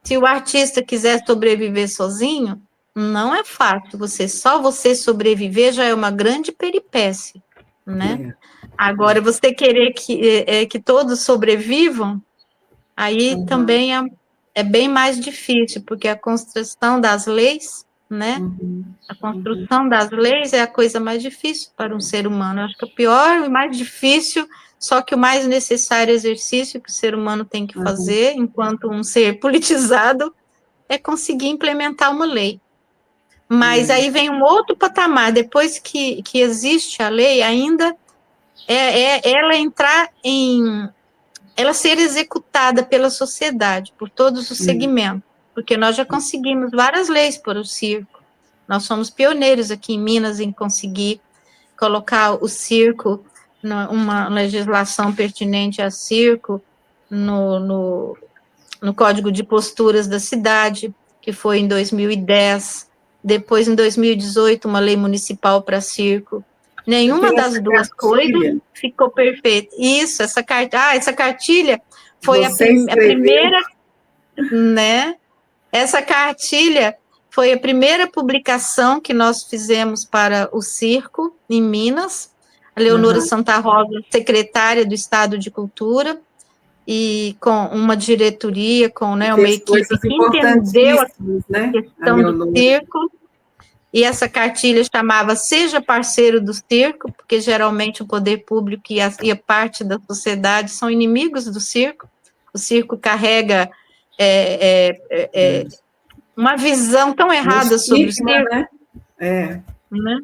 Se o artista quiser sobreviver sozinho, não é fácil. Só você sobreviver já é uma grande peripécia, né? Agora, você querer que todos sobrevivam, aí também é bem mais difícil, porque a construção das leis, né? A construção das leis é a coisa mais difícil para um ser humano. Eu acho que o pior e mais difícil, só que o mais necessário exercício que o ser humano tem que fazer, enquanto um ser politizado, é conseguir implementar uma lei. Mas aí vem um outro patamar, depois que existe a lei, ainda ela entrar ela ser executada pela sociedade, por todos os segmentos, porque nós já conseguimos várias leis para o circo. Nós somos pioneiros aqui em Minas em conseguir colocar o circo, uma legislação pertinente a circo, no Código de Posturas da cidade, que foi em 2010, depois em 2018 uma lei municipal para circo. Nenhuma das duas coisas ficou perfeita. Isso, essa cartilha foi a primeira, né? Essa cartilha foi a primeira publicação que nós fizemos para o circo em Minas. A Leonora Santa Rosa, secretária do Estado de Cultura, e com uma diretoria, com, né, uma equipe que entendeu a questão do circo, e essa cartilha chamava Seja Parceiro do Circo, porque geralmente o poder público e a parte da sociedade são inimigos do circo. O circo carrega uma visão tão errada sobre o circo. Né?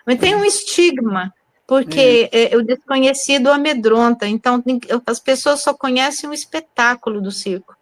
Mas tem um estigma, porque o desconhecido amedronta, então as pessoas só conhecem o espetáculo do circo,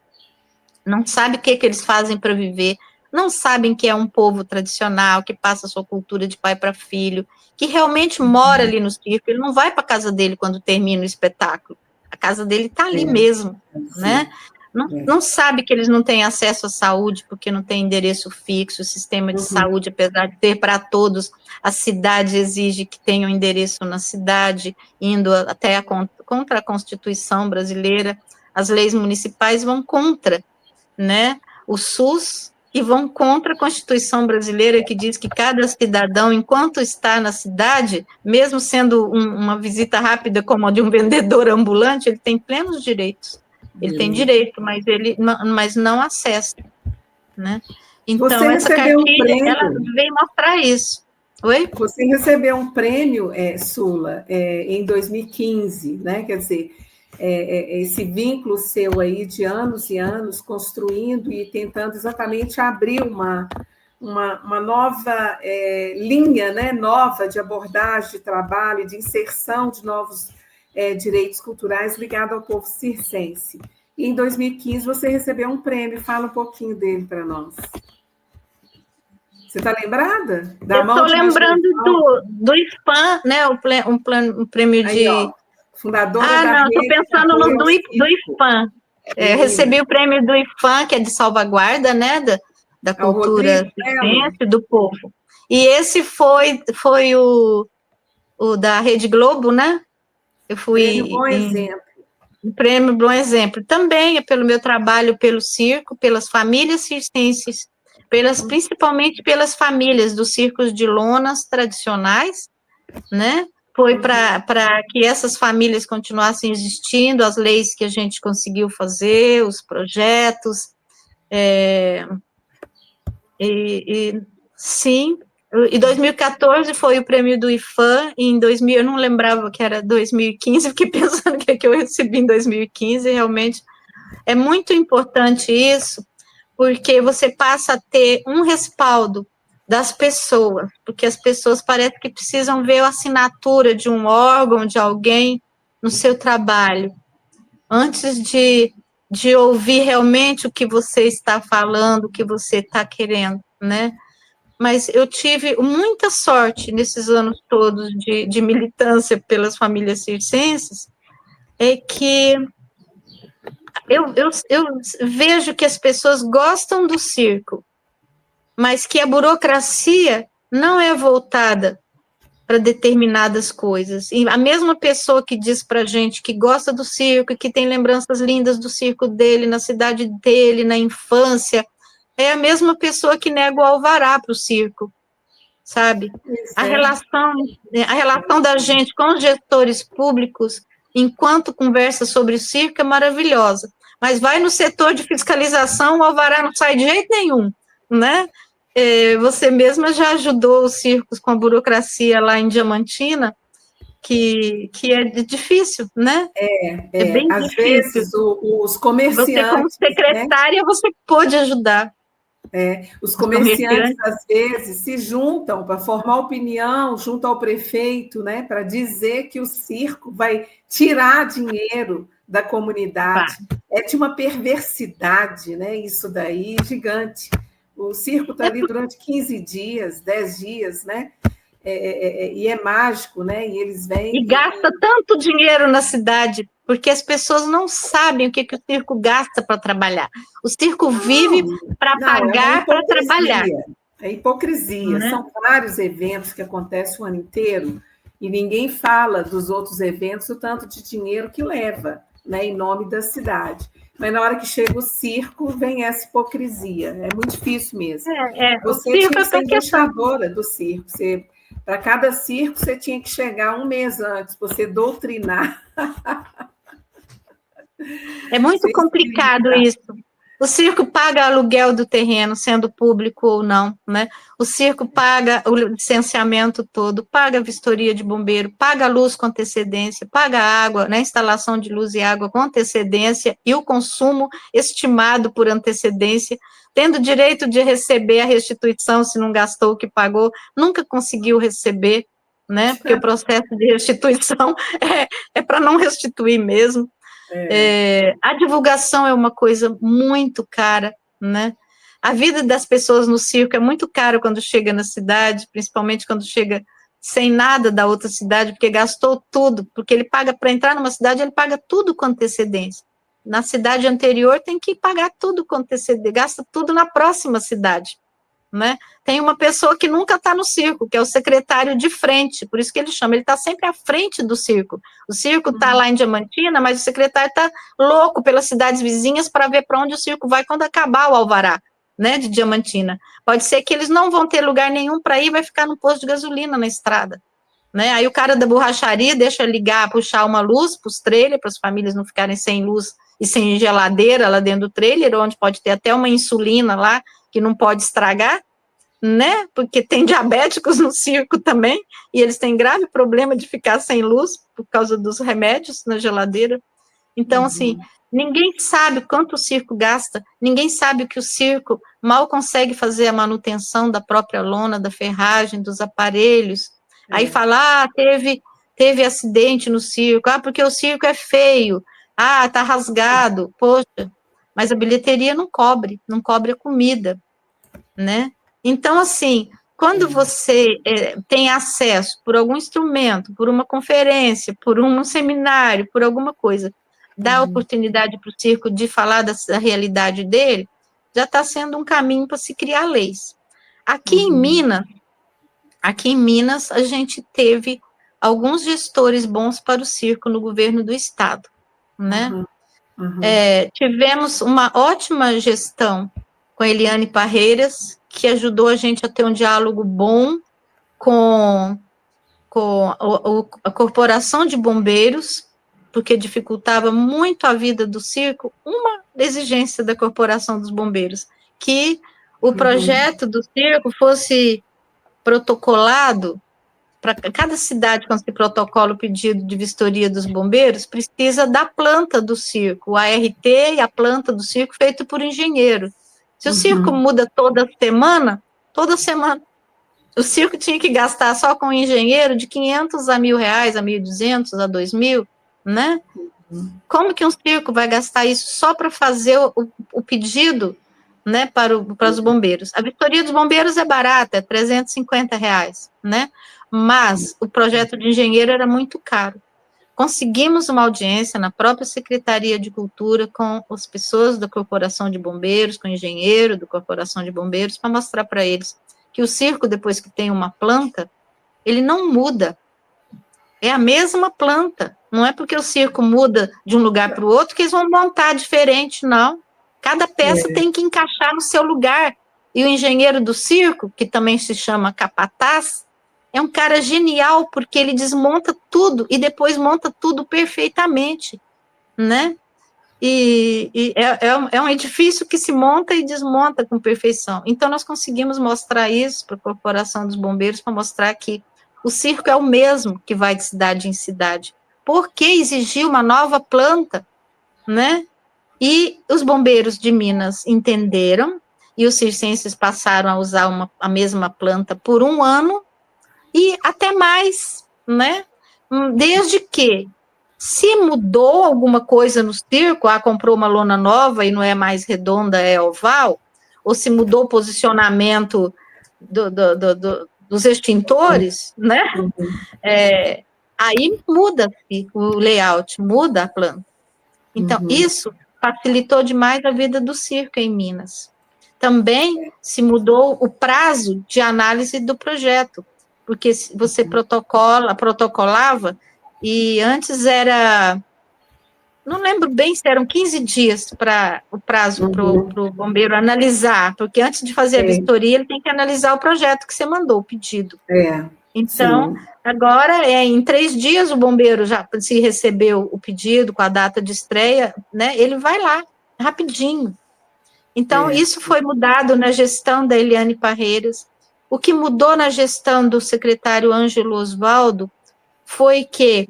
não sabem o que eles fazem para viver, não sabem que é um povo tradicional, que passa a sua cultura de pai para filho, que realmente mora ali no circo, ele não vai para a casa dele quando termina o espetáculo, a casa dele está ali mesmo, né? Não sabe que eles não têm acesso à saúde, porque não tem endereço fixo, o sistema de saúde, apesar de ter para todos, a cidade exige que tenha um endereço na cidade, indo até contra a Constituição brasileira, as leis municipais vão contra, né, o SUS, e vão contra a Constituição brasileira, que diz que cada cidadão, enquanto está na cidade, mesmo sendo uma visita rápida como a de um vendedor ambulante, ele tem plenos direitos. Ele tem direito, mas não acessa, né? Então, essa cartilha, ela veio mostrar isso. Oi? Você recebeu um prêmio, Sula, em 2015, né? Quer dizer, esse vínculo seu aí de anos e anos, construindo e tentando exatamente abrir uma nova linha, né? Nova de abordagem, de trabalho, de inserção de novos direitos culturais ligados ao povo circense. E em 2015 você recebeu um prêmio, fala um pouquinho dele para nós. Você está lembrada? Eu estou lembrando do IFAM, né? Um prêmio aí, de... Ó, fundadora da não, estou pensando no do IFAM. Recebi o prêmio do IFAM, que é de salvaguarda, né? da cultura circense do povo. E esse foi o da Rede Globo, né? Eu fui Prêmio Bom Exemplo. O Prêmio Bom Exemplo. Também é pelo meu trabalho pelo circo, pelas famílias circenses, principalmente pelas famílias dos circos de lonas tradicionais, né? Foi para que essas famílias continuassem existindo, as leis que a gente conseguiu fazer, os projetos, sim. Em 2014 foi o prêmio do IFAM, e em 2000, eu não lembrava que era 2015, fiquei pensando o que eu recebi em 2015, realmente é muito importante isso, porque você passa a ter um respaldo das pessoas, porque as pessoas parecem que precisam ver a assinatura de um órgão, de alguém no seu trabalho, antes de ouvir realmente o que você está falando, o que você está querendo, né? Mas eu tive muita sorte nesses anos todos de militância pelas famílias circenses, é que eu vejo que as pessoas gostam do circo, mas que a burocracia não é voltada para determinadas coisas. E a mesma pessoa que diz para a gente que gosta do circo, que tem lembranças lindas do circo dele, na cidade dele, na infância, é a mesma pessoa que nega o alvará para o circo, sabe? A relação da gente com os gestores públicos, enquanto conversa sobre o circo, é maravilhosa. Mas vai no setor de fiscalização, o alvará não sai de jeito nenhum, né? Você mesma já ajudou os circos com a burocracia lá em Diamantina, que é difícil, né? É bem Às difícil. Vezes, os comerciantes... Você, como secretária, né? Você pode ajudar. Os comerciantes, às vezes, se juntam para formar opinião junto ao prefeito, né, para dizer que o circo vai tirar dinheiro da comunidade. É de uma perversidade, né, isso daí, gigante. O circo está ali durante 15 dias, 10 dias, né? E é mágico, né? E eles vêm... E gasta tanto dinheiro na cidade, porque as pessoas não sabem o que o circo gasta para trabalhar. O circo vive para pagar para trabalhar. É hipocrisia. São vários eventos que acontecem o ano inteiro e ninguém fala dos outros eventos, o tanto de dinheiro que leva, né, em nome da cidade. Mas na hora que chega o circo, vem essa hipocrisia. É muito difícil mesmo. Você tinha que ser embaixadora do circo. Para cada circo, você tinha que chegar um mês antes, você doutrinar. É muito complicado isso. O circo paga aluguel do terreno, sendo público ou não, né? O circo paga o licenciamento todo, paga a vistoria de bombeiro, paga a luz com antecedência, paga a água, né? Instalação de luz e água com antecedência e o consumo estimado por antecedência, tendo direito de receber a restituição se não gastou o que pagou, nunca conseguiu receber, né? Porque o processo de restituição é para não restituir mesmo. A divulgação é uma coisa muito cara, né? A vida das pessoas no circo é muito cara quando chega na cidade, principalmente quando chega sem nada da outra cidade, porque gastou tudo, porque ele paga para entrar numa cidade, ele paga tudo com antecedência. Na cidade anterior tem que pagar tudo com antecedência, gasta tudo na próxima cidade, né? Tem uma pessoa que nunca está no circo, que é o secretário de frente, por isso que ele chama, ele está sempre à frente do circo. O circo está lá em Diamantina, mas o secretário está louco pelas cidades vizinhas para ver para onde o circo vai quando acabar o alvará, né, de Diamantina. Pode ser que eles não vão ter lugar nenhum para ir, vai ficar no posto de gasolina na estrada, né? Aí o cara da borracharia deixa ligar, puxar uma luz para os trailers, para as famílias não ficarem sem luz e sem geladeira lá dentro do trailer, onde pode ter até uma insulina lá, que não pode estragar, né, porque tem diabéticos no circo também, e eles têm grave problema de ficar sem luz por causa dos remédios na geladeira. Então, assim, ninguém sabe quanto o circo gasta, ninguém sabe que o circo mal consegue fazer a manutenção da própria lona, da ferragem, dos aparelhos. Aí fala, teve acidente no circo, porque o circo é feio, tá rasgado, poxa, mas a bilheteria não cobre a comida, né? Então, assim, quando você tem acesso por algum instrumento, por uma conferência, por um seminário, por alguma coisa, dá oportunidade para o circo de falar da realidade dele, já está sendo um caminho para se criar leis. Aqui em Minas, a gente teve alguns gestores bons para o circo no governo do estado, né? Tivemos uma ótima gestão com a Eliane Parreiras, que ajudou a gente a ter um diálogo bom com a Corporação de Bombeiros, porque dificultava muito a vida do circo, uma exigência da Corporação dos Bombeiros, que o projeto do circo fosse protocolado para cada cidade, quando se protocola o pedido de vistoria dos bombeiros, precisa da planta do circo, o ART e a planta do circo feito por engenheiro. Se o circo muda toda semana, o circo tinha que gastar só com o engenheiro de 500 a R$1.000, a 1.200, a 2.000, né? Como que um circo vai gastar isso só para fazer o pedido, né, para os bombeiros? A vistoria dos bombeiros é barata, é R$350, né? Mas o projeto de engenheiro era muito caro. Conseguimos uma audiência na própria Secretaria de Cultura com as pessoas da Corporação de Bombeiros, com o engenheiro da Corporação de Bombeiros, para mostrar para eles que o circo, depois que tem uma planta, ele não muda. É a mesma planta. Não é porque o circo muda de um lugar para o outro que eles vão montar diferente, não. Cada peça tem que encaixar no seu lugar. E o engenheiro do circo, que também se chama capataz, é um cara genial, porque ele desmonta tudo e depois monta tudo perfeitamente, né? É um edifício que se monta e desmonta com perfeição. Então, nós conseguimos mostrar isso para a Corporação dos Bombeiros, para mostrar que o circo é o mesmo que vai de cidade em cidade. Por que exigir uma nova planta, né? E os bombeiros de Minas entenderam, e os circenses passaram a usar a mesma planta por 1 ano, e até mais, né? Desde que, se mudou alguma coisa no circo, comprou uma lona nova e não é mais redonda, é oval, ou se mudou o posicionamento dos extintores, né? Aí muda-se o layout, muda a planta. Então, isso facilitou demais a vida do circo em Minas. Também se mudou o prazo de análise do projeto, porque você protocolava, e antes era, não lembro bem se eram 15 dias para o prazo para o bombeiro analisar, porque antes de fazer a vistoria, ele tem que analisar o projeto que você mandou, o pedido. Então, agora, em 3 dias, o bombeiro já, se recebeu o pedido com a data de estreia, né, ele vai lá, rapidinho. Então, isso foi mudado na gestão da Eliane Parreiras. O que mudou na gestão do secretário Ângelo Osvaldo foi que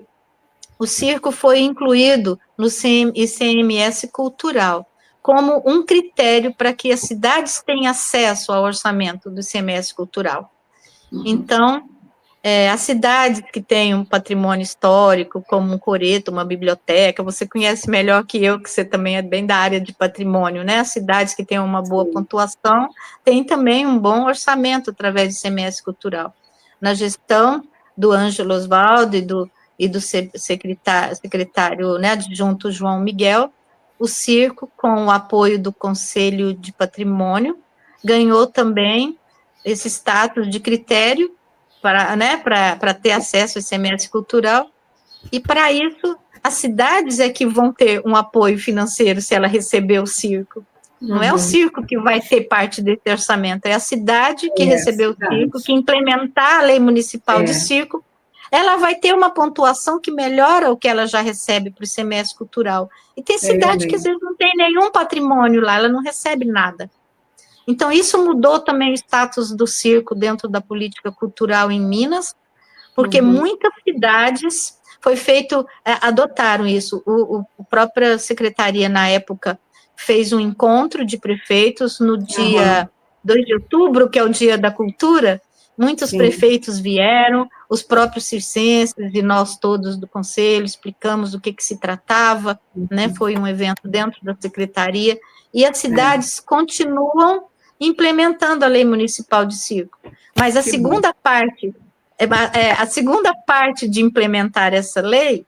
o circo foi incluído no ICMS cultural, como um critério para que as cidades tenham acesso ao orçamento do ICMS cultural. Então, as cidades que têm um patrimônio histórico, como um coreto, uma biblioteca, você conhece melhor que eu, que você também é bem da área de patrimônio, né? As cidades que têm uma boa pontuação têm também um bom orçamento através do ICMS cultural. Na gestão do Ângelo Osvaldo e do secretário, né, adjunto João Miguel, o circo, com o apoio do Conselho de Patrimônio, ganhou também esse status de critério para ter acesso ao ICMS cultural, e para isso, as cidades é que vão ter um apoio financeiro se ela receber o circo. Não é o circo que vai ter parte desse orçamento, é a cidade que recebeu o circo, que implementar a lei municipal de circo, ela vai ter uma pontuação que melhora o que ela já recebe para o ICMS cultural. E tem cidade que às vezes não tem nenhum patrimônio lá, ela não recebe nada. Então, isso mudou também o status do circo dentro da política cultural em Minas, porque muitas cidades adotaram isso. A própria secretaria, na época, fez um encontro de prefeitos no dia 2 de outubro, que é o Dia da Cultura. Muitos prefeitos vieram, os próprios circenses e nós todos do conselho explicamos do que se tratava, né? Foi um evento dentro da secretaria, e as cidades continuam implementando a lei municipal de circo. Mas a segunda parte de implementar essa lei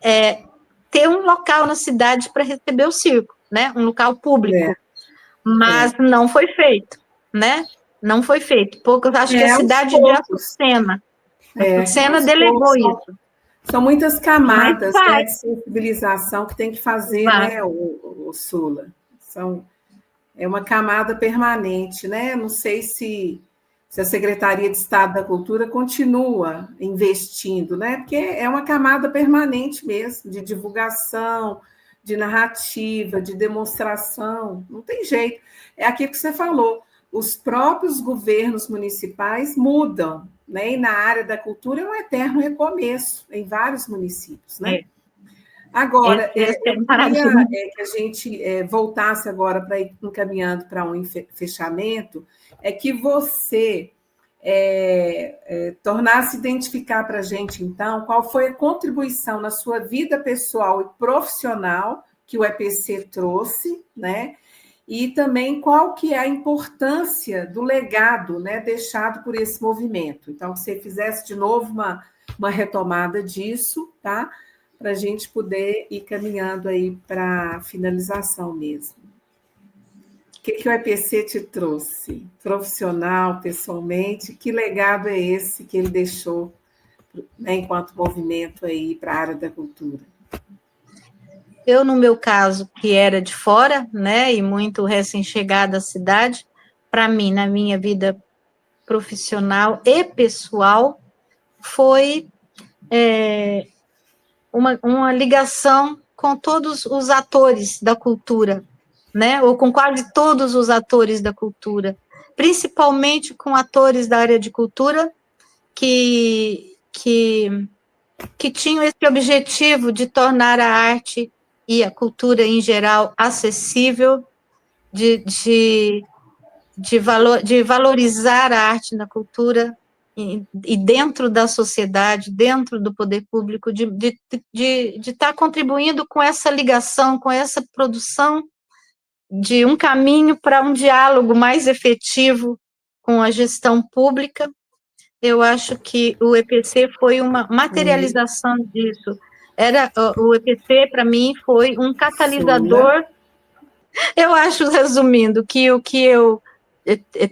é ter um local na cidade para receber o circo, né? Um local público. Mas não foi feito, né? Não foi feito. Pouco, acho que a cidade de Açucena. Açucena delegou isso. São muitas camadas, né, de sensibilização que tem que fazer, né, o Sula. É uma camada permanente, né? Não sei se a Secretaria de Estado da Cultura continua investindo, né? Porque é uma camada permanente mesmo, de divulgação, de narrativa, de demonstração, não tem jeito. É aquilo que você falou, os próprios governos municipais mudam, né? E na área da cultura é um eterno recomeço em vários municípios, né? Agora, eu queria que a gente voltasse agora para ir encaminhando para um fechamento, é que você tornasse identificar para a gente, então, qual foi a contribuição na sua vida pessoal e profissional que o EPC trouxe, né? E também qual que é a importância do legado, né, deixado por esse movimento. Então, que você fizesse de novo uma retomada disso, tá? Para a gente poder ir caminhando aí para a finalização mesmo. O que o EPC te trouxe? Profissional, pessoalmente, que legado é esse que ele deixou, né, enquanto movimento aí para a área da cultura? Eu, no meu caso, que era de fora, né, e muito recém-chegada à cidade, para mim, na minha vida profissional e pessoal, foi uma ligação com todos os atores da cultura, né? Ou com quase todos os atores da cultura, principalmente com atores da área de cultura que tinham esse objetivo de tornar a arte e a cultura em geral acessível, de valorizar a arte na cultura e dentro da sociedade, dentro do poder público, de estar contribuindo com essa ligação, com essa produção de um caminho para um diálogo mais efetivo com a gestão pública. Eu acho que o EPC foi uma materialização disso. O EPC, para mim, foi um catalisador. Eu acho, resumindo, que o que eu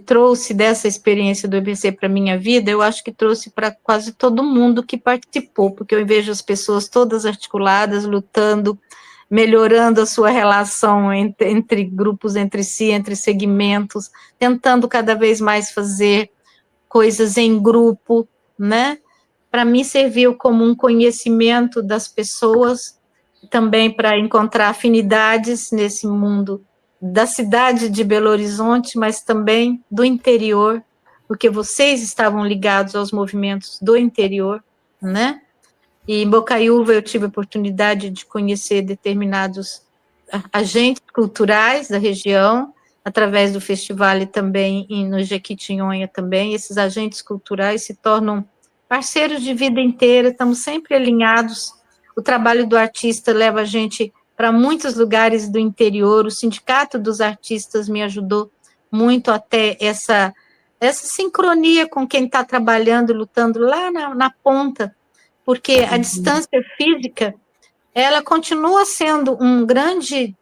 trouxe dessa experiência do EPC para a minha vida, eu acho que trouxe para quase todo mundo que participou, porque eu vejo as pessoas todas articuladas, lutando, melhorando a sua relação entre grupos, entre si, entre segmentos, tentando cada vez mais fazer coisas em grupo, né? Para mim serviu como um conhecimento das pessoas, também para encontrar afinidades nesse mundo da cidade de Belo Horizonte, mas também do interior, porque vocês estavam ligados aos movimentos do interior, né? E em Bocaiúva eu tive a oportunidade de conhecer determinados agentes culturais da região, através do festival e também no Jequitinhonha também. Esses agentes culturais se tornam parceiros de vida inteira, estamos sempre alinhados. O trabalho do artista leva a gente para muitos lugares do interior. O Sindicato dos Artistas me ajudou muito até essa sincronia com quem está trabalhando, lutando lá na ponta, porque a distância física, ela continua sendo um grande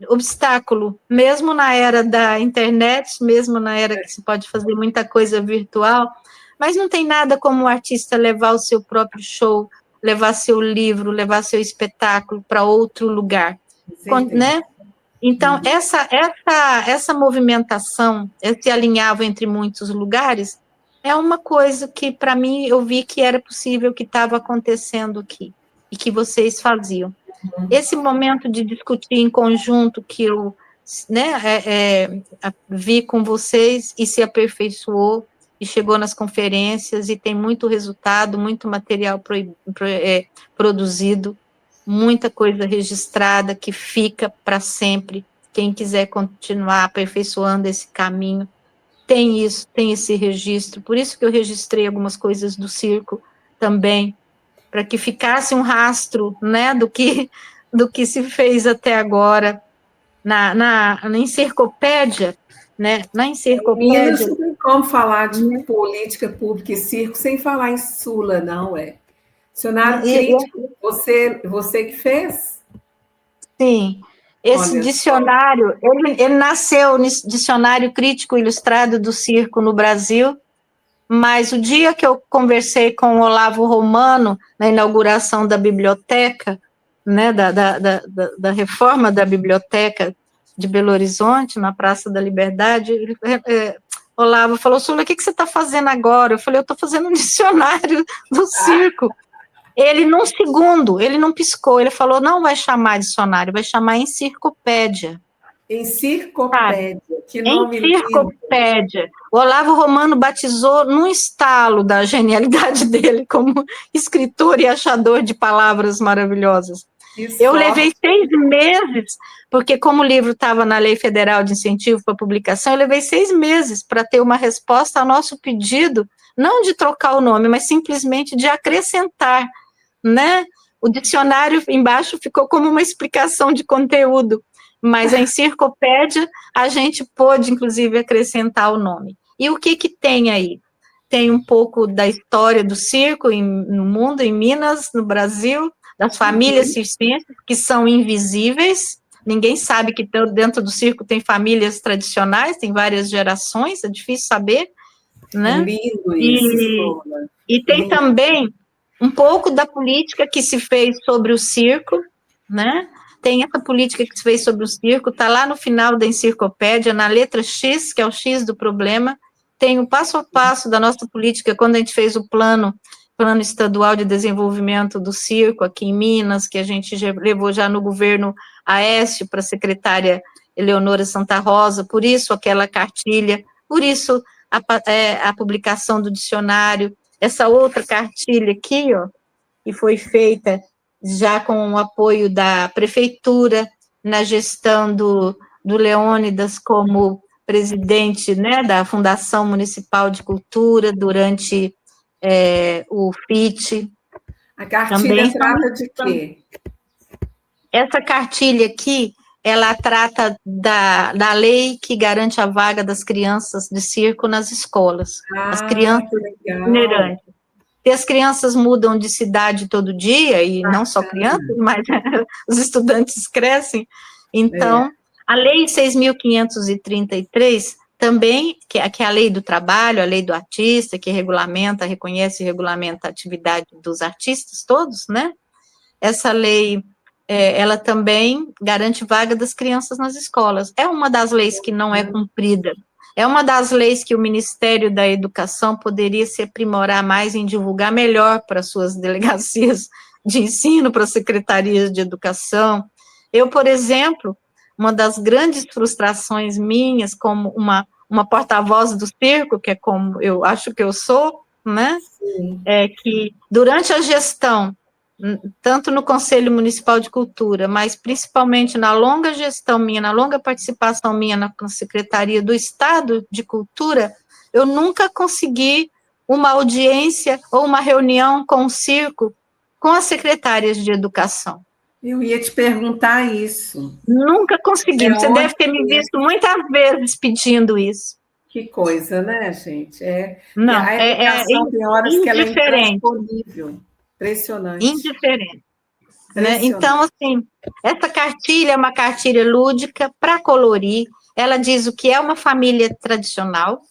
obstáculo, mesmo na era da internet, mesmo na era que se pode fazer muita coisa virtual, mas não tem nada como o artista levar o seu próprio show, levar seu livro, levar seu espetáculo para outro lugar, né? Então, essa movimentação, esse alinhavo entre muitos lugares, é uma coisa que, para mim, eu vi que era possível, que estava acontecendo aqui, e que vocês faziam. Esse momento de discutir em conjunto que eu vi com vocês e se aperfeiçoou, e chegou nas conferências, e tem muito resultado, muito material produzido, muita coisa registrada que fica para sempre. Quem quiser continuar aperfeiçoando esse caminho, tem isso, tem esse registro. Por isso que eu registrei algumas coisas do circo também, para que ficasse um rastro, né, do que se fez até agora na enciclopédia, né? Na enciclopédia. Minas não tem como falar de política pública e circo sem falar em Sula, não é? Dicionário crítico, você que fez? Sim. Esse dicionário, ele nasceu nesse Dicionário Crítico Ilustrado do Circo no Brasil, mas o dia que eu conversei com o Olavo Romano, na inauguração da biblioteca, né, da reforma da biblioteca de Belo Horizonte, na Praça da Liberdade, Olavo falou, Sula, o que você está fazendo agora? Eu falei, eu estou fazendo um dicionário do circo. Ele, num segundo, ele não piscou, ele falou, não vai chamar dicionário, vai chamar encircopédia. Encircopédia, que nome Encircopédia. O Olavo Romano batizou num estalo da genialidade dele como escritor e achador de palavras maravilhosas. Eu levei 6 meses, porque como o livro estava na Lei Federal de Incentivo para Publicação, eu levei 6 meses para ter uma resposta ao nosso pedido, não de trocar o nome, mas simplesmente de acrescentar, né? O dicionário embaixo ficou como uma explicação de conteúdo, mas a encircopédia a gente pôde, inclusive, acrescentar o nome. E o que tem aí? Tem um pouco da história do circo no mundo, em Minas, no Brasil, das famílias circenses, que são invisíveis, ninguém sabe que dentro do circo tem famílias tradicionais, tem várias gerações, é difícil saber, né? Lindo isso. E tem também um pouco da política que se fez sobre o circo, né? Tem essa política que se fez sobre o circo, está lá no final da encircopédia, na letra X, que é o X do problema, tem o passo a passo da nossa política, quando a gente fez o plano estadual de desenvolvimento do circo aqui em Minas, que a gente levou já no governo Aécio para a secretária Eleonora Santa Rosa, por isso aquela cartilha, por isso a publicação do dicionário, essa outra cartilha aqui, ó, que foi feita já com o apoio da prefeitura, na gestão do Leônidas como presidente, né, da Fundação Municipal de Cultura, durante o FIT. A cartilha trata de quê? Essa cartilha aqui, ela trata da lei que garante a vaga das crianças de circo nas escolas. As crianças itinerantes. E as crianças mudam de cidade todo dia, e não só crianças, mas os estudantes crescem. Então, a Lei 6.533, também, que é a lei do trabalho, a lei do artista, que reconhece e regulamenta a atividade dos artistas todos, né? Essa lei, ela também garante vaga das crianças nas escolas. É uma das leis que não é cumprida. É uma das leis que o Ministério da Educação poderia se aprimorar mais em divulgar melhor para suas delegacias de ensino, para as secretarias de educação. Eu, por exemplo, uma das grandes frustrações minhas, como uma porta-voz do circo, que é como eu acho que eu sou, né? Sim. É que durante a gestão, tanto no Conselho Municipal de Cultura, mas principalmente na longa gestão minha, na longa participação minha na Secretaria do Estado de Cultura, eu nunca consegui uma audiência ou uma reunião com o circo com as secretárias de educação. Eu ia te perguntar isso. Nunca consegui. Você deve ter me visto muitas vezes pedindo isso. Que coisa, né, gente? Não, a educação tem horas que ela é intransponível. Impressionante. Indiferente. Né? Então, assim, essa cartilha é uma cartilha lúdica para colorir. Ela diz o que é uma família tradicional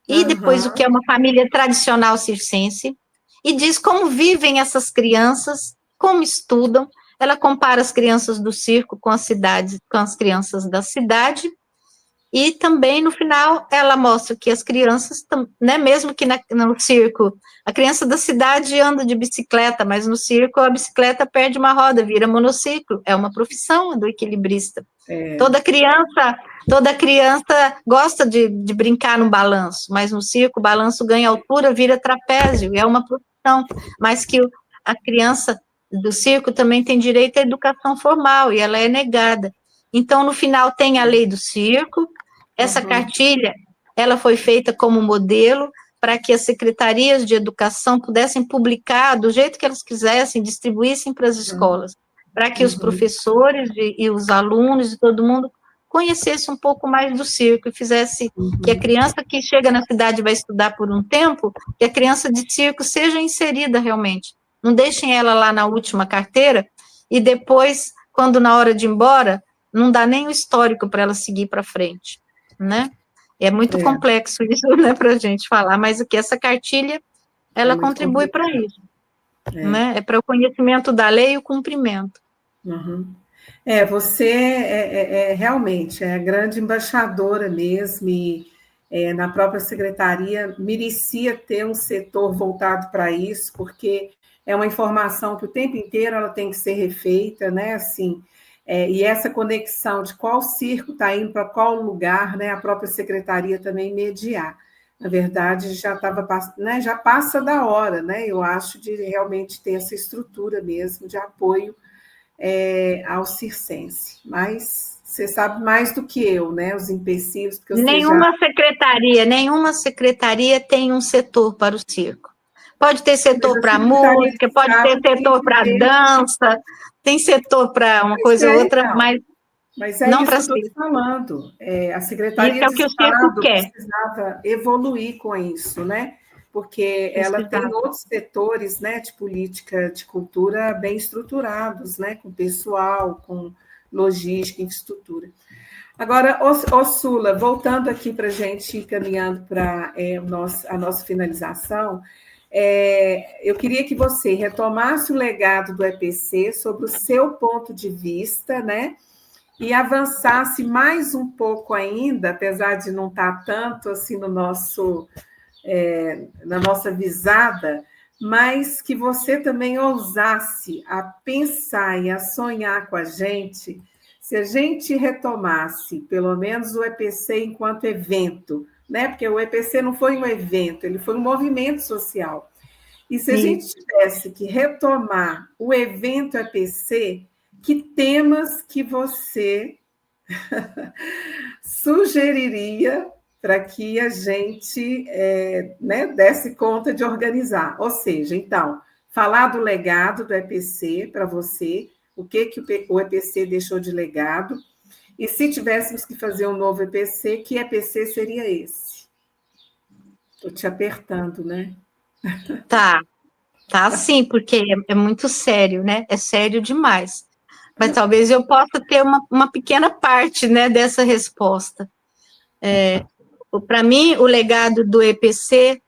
e depois o que é uma família tradicional circense, e diz como vivem essas crianças, como estudam. Ela compara as crianças do circo com as crianças da cidade, e também, no final, ela mostra que as crianças, né, mesmo que no circo, a criança da cidade anda de bicicleta, mas no circo a bicicleta perde uma roda, vira monociclo, é uma profissão do equilibrista. Toda criança gosta de brincar no balanço, mas no circo o balanço ganha altura, vira trapézio, é uma profissão, mas que a criança do circo também tem direito à educação formal, e ela é negada. Então, no final, tem a lei do circo. Essa cartilha, ela foi feita como modelo para que as secretarias de educação pudessem publicar do jeito que elas quisessem, distribuíssem para as escolas, para que os professores e os alunos e todo mundo conhecesse um pouco mais do circo e fizesse que a criança que chega na cidade e vai estudar por um tempo, que a criança de circo seja inserida realmente. Não deixem ela lá na última carteira e depois, quando na hora de ir embora, não dá nem o histórico para ela seguir para frente, né? É muito complexo isso, né, para a gente falar, mas o que essa cartilha, ela contribui para isso, né? É para o conhecimento da lei e o cumprimento. Uhum. Você realmente é a grande embaixadora mesmo, e na própria secretaria merecia ter um setor voltado para isso, porque é uma informação que o tempo inteiro ela tem que ser refeita, né? Assim, e essa conexão de qual circo está indo para qual lugar, né? A própria secretaria também mediar. Na verdade, já estava, né? Já passa da hora, né? Eu acho de realmente ter essa estrutura mesmo de apoio ao circense, mas você sabe mais do que eu, né? Os empecilhos, porque nenhuma secretaria tem um setor para o circo. Pode ter setor para música, pode ter setor para dança, tem setor para uma coisa ou outra, então, mas não isso para que eu estou te falando. A Secretaria de Estado precisava evoluir com isso, né? Porque ela tem outros setores, né, de política de cultura bem estruturados, né, com pessoal, com logística, infraestrutura. Agora, Sula, voltando aqui para a gente ir caminhando para a nossa finalização, eu queria que você retomasse o legado do EPC sobre o seu ponto de vista, né? E avançasse mais um pouco ainda, apesar de não estar tanto assim no nosso, na nossa visada, mas que você também ousasse a pensar e a sonhar com a gente, se a gente retomasse, pelo menos, o EPC enquanto evento, né? Porque o EPC não foi um evento, ele foi um movimento social. E se a gente tivesse que retomar o evento EPC, que temas que você sugeriria para que a gente né, desse conta de organizar? Ou seja, então, falar do legado do EPC para você, o que o EPC deixou de legado, e se tivéssemos que fazer um novo EPC, que EPC seria esse? Estou te apertando, né? Tá sim, porque é muito sério, né? É sério demais. Mas talvez eu possa ter uma pequena parte, né, dessa resposta. Para mim, o legado do EPC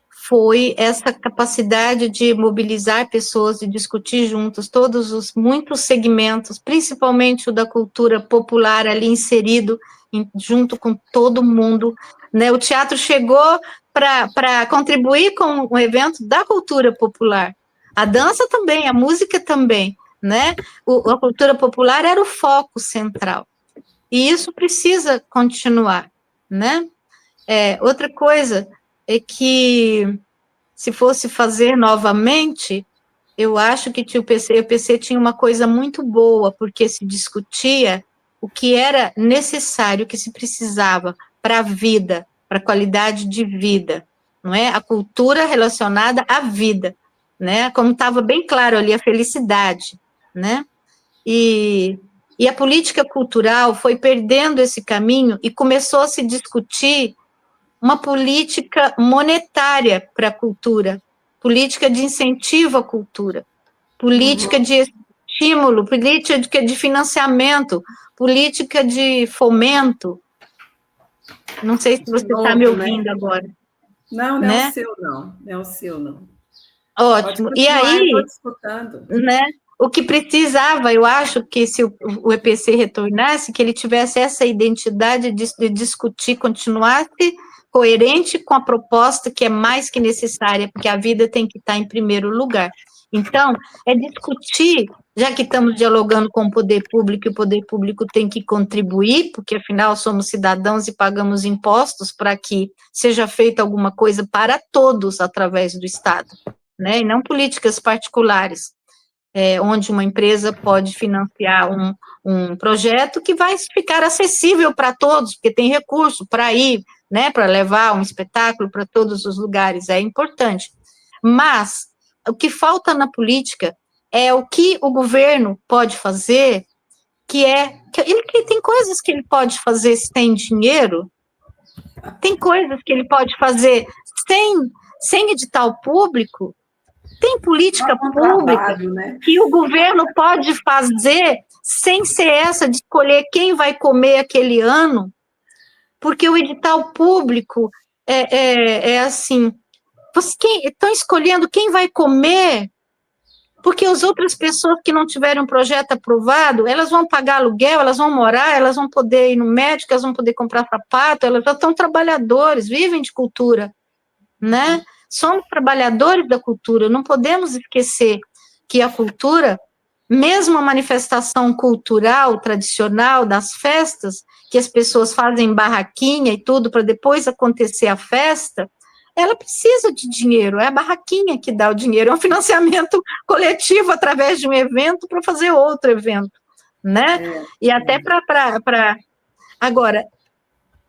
foi essa capacidade de mobilizar pessoas e discutir juntos todos os muitos segmentos, principalmente o da cultura popular ali inserido junto com todo mundo, né? O teatro chegou para contribuir com o evento da cultura popular. A dança também, a música também, né? A cultura popular era o foco central. E isso precisa continuar, né? Outra coisa é que, se fosse fazer novamente, eu acho que o PC tinha uma coisa muito boa, porque se discutia o que era necessário, o que se precisava para a vida, para a qualidade de vida, não é? A cultura relacionada à vida, né? Como estava bem claro ali, a felicidade, né? E a política cultural foi perdendo esse caminho e começou a se discutir uma política monetária para a cultura, política de incentivo à cultura, política de estímulo, política de financiamento, política de fomento. Não sei se você está me ouvindo, né? Agora. Não, não é o seu, não. Não é o seu, não. Ótimo. E aí, né, o que precisava, eu acho que se o EPC retornasse, que ele tivesse essa identidade de discutir, continuasse coerente com a proposta que é mais que necessária, porque a vida tem que estar em primeiro lugar. Então, é discutir, já que estamos dialogando com o poder público, e o poder público tem que contribuir, porque afinal somos cidadãos e pagamos impostos para que seja feita alguma coisa para todos através do Estado, né, e não políticas particulares, onde uma empresa pode financiar um projeto que vai ficar acessível para todos, porque tem recurso para ir, né, para levar um espetáculo para todos os lugares, é importante. Mas o que falta na política é o que o governo pode fazer, que tem coisas que ele pode fazer sem dinheiro, tem coisas que ele pode fazer sem edital público, tem política pública, né, que o governo pode fazer sem ser essa de escolher quem vai comer aquele ano, porque o edital público é assim, estão escolhendo quem vai comer, porque as outras pessoas que não tiverem um projeto aprovado, elas vão pagar aluguel, elas vão morar, elas vão poder ir no médico, elas vão poder comprar sapato, elas já são trabalhadores, vivem de cultura, né? Somos trabalhadores da cultura, não podemos esquecer que a cultura, mesmo a manifestação cultural tradicional das festas, que as pessoas fazem barraquinha e tudo para depois acontecer a festa, ela precisa de dinheiro, é a barraquinha que dá o dinheiro, é um financiamento coletivo através de um evento para fazer outro evento, né? E até para... Agora,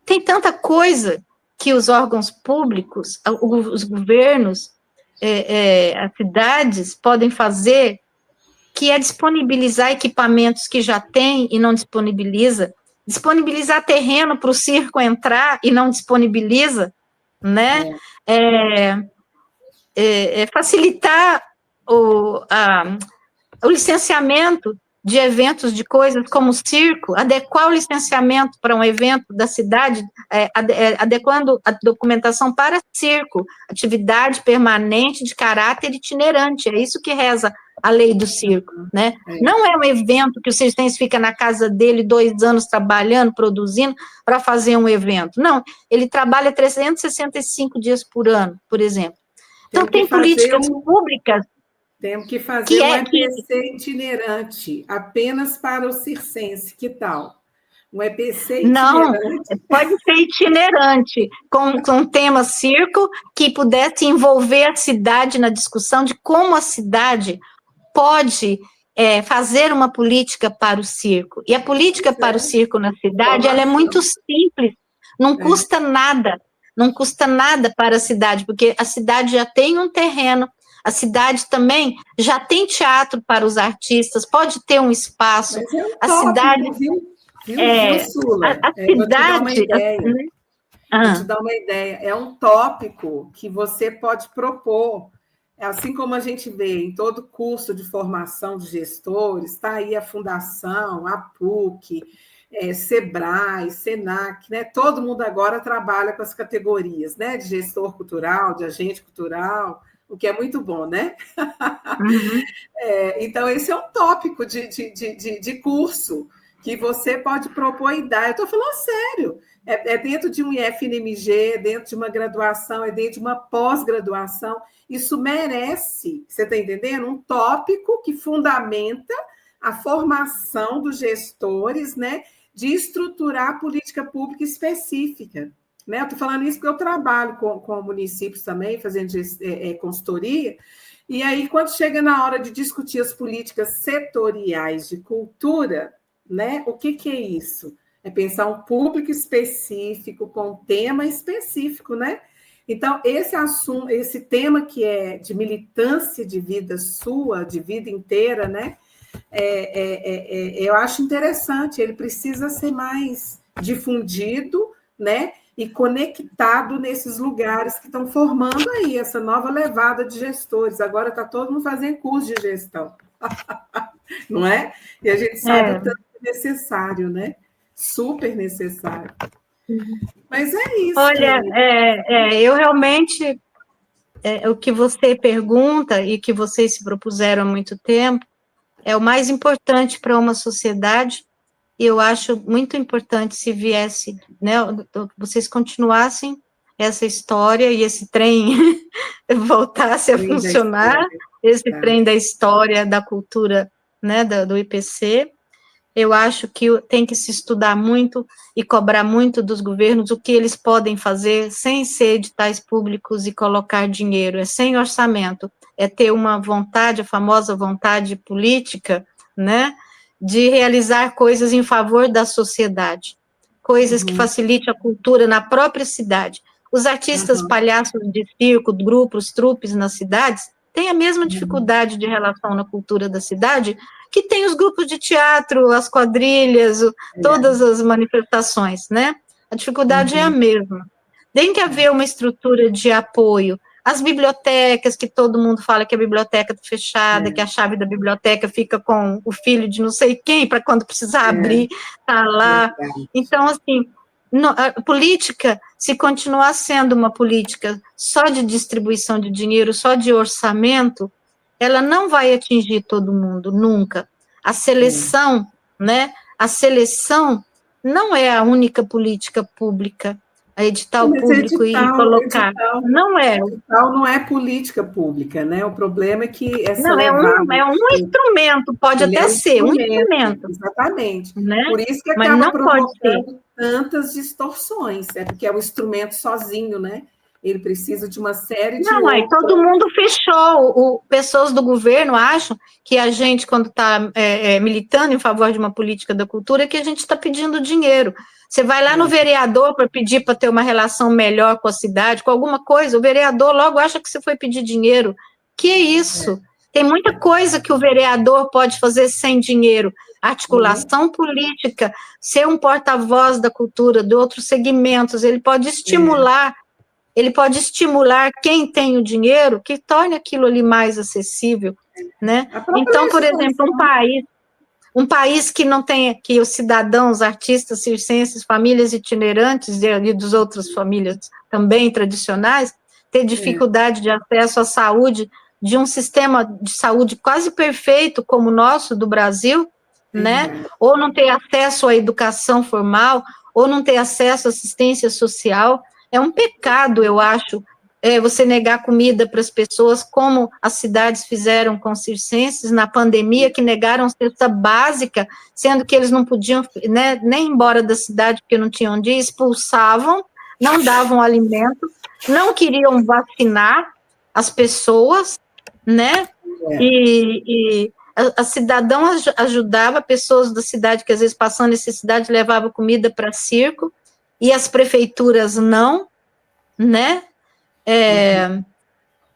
tem tanta coisa que os órgãos públicos, os governos, as cidades podem fazer, que é disponibilizar equipamentos que já tem e não disponibiliza, disponibilizar terreno para o circo entrar e não disponibiliza, né? Facilitar o licenciamento de eventos, de coisas como o circo, adequar o licenciamento para um evento da cidade, adequando a documentação para circo, atividade permanente de caráter itinerante, é isso que reza a lei do circo, né? Não é um evento que o circense fica na casa dele 2 anos trabalhando, produzindo, para fazer um evento, não, ele trabalha 365 dias por ano, por exemplo. Então, tem políticas públicas. Temos que fazer um EPC itinerante, apenas para o circense, que tal? Um EPC itinerante? Não, pode ser itinerante, com tema circo, que pudesse envolver a cidade na discussão de como a cidade pode fazer uma política para o circo. E a política para o circo na cidade, ela é muito simples, não custa nada, não custa nada para a cidade, porque a cidade já tem um terreno, a cidade também já tem teatro para os artistas, pode ter um espaço. A cidade. Sula? A cidade. Vou te dar uma ideia. É um tópico que você pode propor. Assim como a gente vê em todo curso de formação de gestores, está aí a Fundação, a PUC, Sebrae, Senac, né? Todo mundo agora trabalha com as categorias, né? De gestor cultural, de agente cultural, o que é muito bom, né? Uhum. Então, esse é um tópico de curso que você pode propor e dar. Eu estou falando sério. É dentro de um IFNMG, é dentro de uma graduação, é dentro de uma pós-graduação. Isso merece, você está entendendo? Um tópico que fundamenta a formação dos gestores, né? De estruturar a política pública específica. Né? Eu estou falando isso porque eu trabalho com municípios também, fazendo consultoria, e aí, quando chega na hora de discutir as políticas setoriais de cultura, né, o que é isso? É pensar um público específico, com um tema específico, né? Então, esse assunto, esse tema que é de militância de vida sua, de vida inteira, né? Eu acho interessante, ele precisa ser mais difundido, né? E conectado nesses lugares que estão formando aí essa nova levada de gestores. Agora está todo mundo fazendo curso de gestão, não é? E a gente sabe o tanto que é necessário, né? Super necessário. Mas é isso. Olha, eu realmente, o que você pergunta e que vocês se propuseram há muito tempo, é o mais importante para uma sociedade. E eu acho muito importante se viesse, né, vocês continuassem essa história e esse trem voltasse a funcionar, esse trem da história, da cultura, né, do IPC. Eu acho que tem que se estudar muito e cobrar muito dos governos o que eles podem fazer sem ser editais públicos e colocar dinheiro, sem orçamento, ter uma vontade, a famosa vontade política, né, de realizar coisas em favor da sociedade, coisas que facilitem a cultura na própria cidade. Os artistas palhaços de circo, grupos, trupes nas cidades, têm a mesma dificuldade de relação na cultura da cidade que tem os grupos de teatro, as quadrilhas, todas as manifestações, né? A dificuldade é a mesma. Tem que haver uma estrutura de apoio as bibliotecas, que todo mundo fala que a biblioteca está fechada, que a chave da biblioteca fica com o filho de não sei quem, para quando precisar abrir, tá lá. Então, assim, a política, se continuar sendo uma política só de distribuição de dinheiro, só de orçamento, ela não vai atingir todo mundo, nunca. A seleção, né? A seleção não é a única política pública, a edital público e colocar. Não é. Edital não é política pública, né? O problema é que essa não, é um instrumento, pode até ser um instrumento. Exatamente. Né? Por isso que acaba provocando tantas distorções, é porque é um instrumento sozinho, né? Ele precisa de uma série de... Não, aí todo mundo fechou. Pessoas do governo acham que a gente, quando está militando em favor de uma política da cultura, que a gente está pedindo dinheiro. Você vai lá no vereador para pedir para ter uma relação melhor com a cidade, com alguma coisa, o vereador logo acha que você foi pedir dinheiro. Que é isso? Tem muita coisa que o vereador pode fazer sem dinheiro. Articulação política, ser um porta-voz da cultura, de outros segmentos, ele pode estimular... Ele pode estimular quem tem o dinheiro que torne aquilo ali mais acessível, né? Então, por exemplo, um país que não tem, que os cidadãos, artistas, circenses, famílias itinerantes e das outras famílias também tradicionais, ter dificuldade de acesso à saúde, de um sistema de saúde quase perfeito como o nosso, do Brasil, né? Ou não ter acesso à educação formal, ou não ter acesso à assistência social. É um pecado, eu acho, você negar comida para as pessoas, como as cidades fizeram com os circenses na pandemia, que negaram cesta básica, sendo que eles não podiam, né, nem ir embora da cidade, porque não tinham onde ir, expulsavam, não davam alimento, não queriam vacinar as pessoas, né, e a cidadão ajudava pessoas da cidade que às vezes passando necessidade levavam comida para circo, e as prefeituras não, né?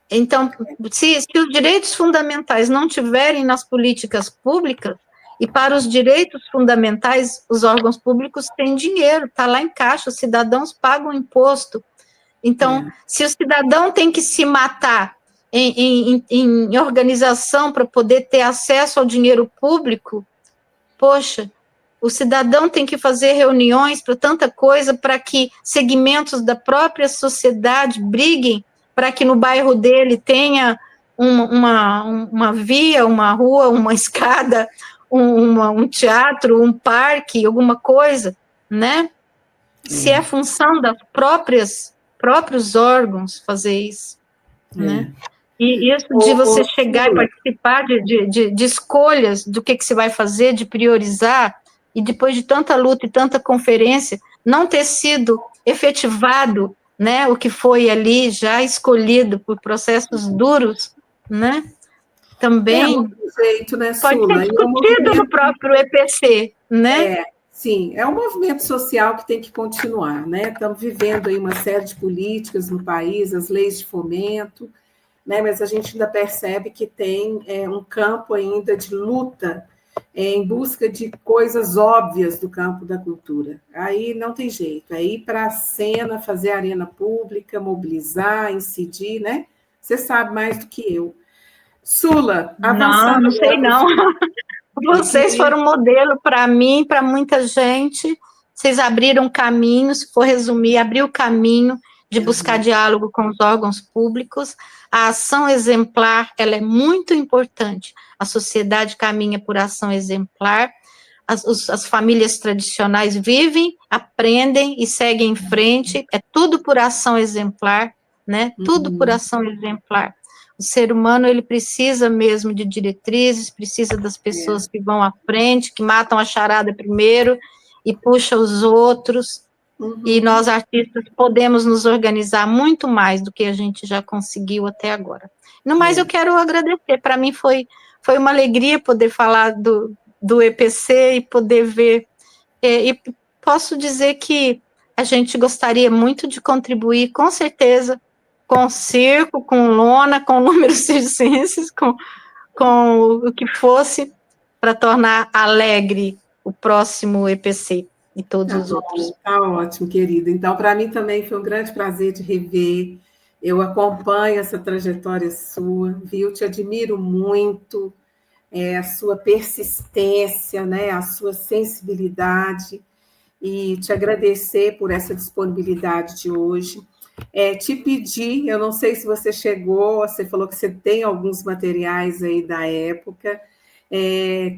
Então, se os direitos fundamentais não tiverem nas políticas públicas, e para os direitos fundamentais, os órgãos públicos têm dinheiro, está lá em caixa, os cidadãos pagam imposto. Então, se o cidadão tem que se matar em organização para poder ter acesso ao dinheiro público, poxa, o cidadão tem que fazer reuniões para tanta coisa, para que segmentos da própria sociedade briguem para que no bairro dele tenha uma via, uma rua, uma escada, um teatro, um parque, alguma coisa, né? Se é função das próprios órgãos fazer isso, né? E isso de você chegar e participar de escolhas do que se vai fazer, de priorizar, e depois de tanta luta e tanta conferência, não ter sido efetivado, né, o que foi ali já escolhido por processos duros, né, também jeito, né, pode ser discutido no próprio EPC, né? Sim, é um movimento social que tem que continuar, né, estamos vivendo aí uma série de políticas no país, as leis de fomento, né, mas a gente ainda percebe que tem um campo ainda de luta em busca de coisas óbvias do campo da cultura. Aí não tem jeito, é ir para a cena, fazer arena pública, mobilizar, incidir, né? Você sabe mais do que eu. Sula, avançando... Não sei não. Vocês foram modelo para mim, para muita gente. Vocês abriram caminho, se for resumir, abriu o caminho de buscar diálogo com os órgãos públicos. A ação exemplar, ela é muito importante. A sociedade caminha por ação exemplar, as famílias tradicionais vivem, aprendem e seguem em frente, é tudo por ação exemplar, né? Tudo por ação exemplar. O ser humano, ele precisa mesmo de diretrizes, precisa das pessoas que vão à frente, que matam a charada primeiro e puxam os outros. E nós, artistas, podemos nos organizar muito mais do que a gente já conseguiu até agora. No mais, eu quero agradecer. Para mim foi uma alegria poder falar do EPC e poder ver. E posso dizer que a gente gostaria muito de contribuir, com certeza, com circo, com lona, com números circenses, com o que fosse, para tornar alegre o próximo EPC. E todos os outros. Tá ótimo, querida. Então, para mim também foi um grande prazer de rever. Eu acompanho essa trajetória sua, viu? Te admiro muito, a sua persistência, né? A sua sensibilidade, e te agradecer por essa disponibilidade de hoje. Te pedir, eu não sei se você chegou, você falou que você tem alguns materiais aí da época,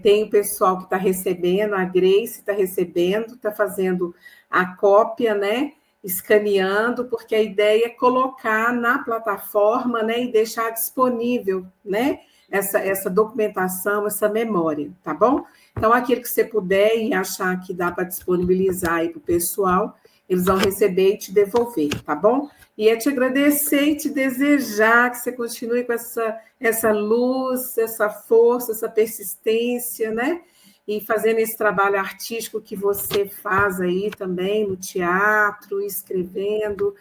tem o pessoal que está recebendo, a Grace está recebendo, está fazendo a cópia, né? Escaneando, porque a ideia é colocar na plataforma, né? E deixar disponível, né? Essa documentação, essa memória, tá bom? Então, aquilo que você puder e achar que dá para disponibilizar aí para o pessoal, eles vão receber e te devolver, tá bom? E te agradecer e te desejar que você continue com essa luz, essa força, essa persistência, né? E fazendo esse trabalho artístico que você faz aí também, no teatro, escrevendo,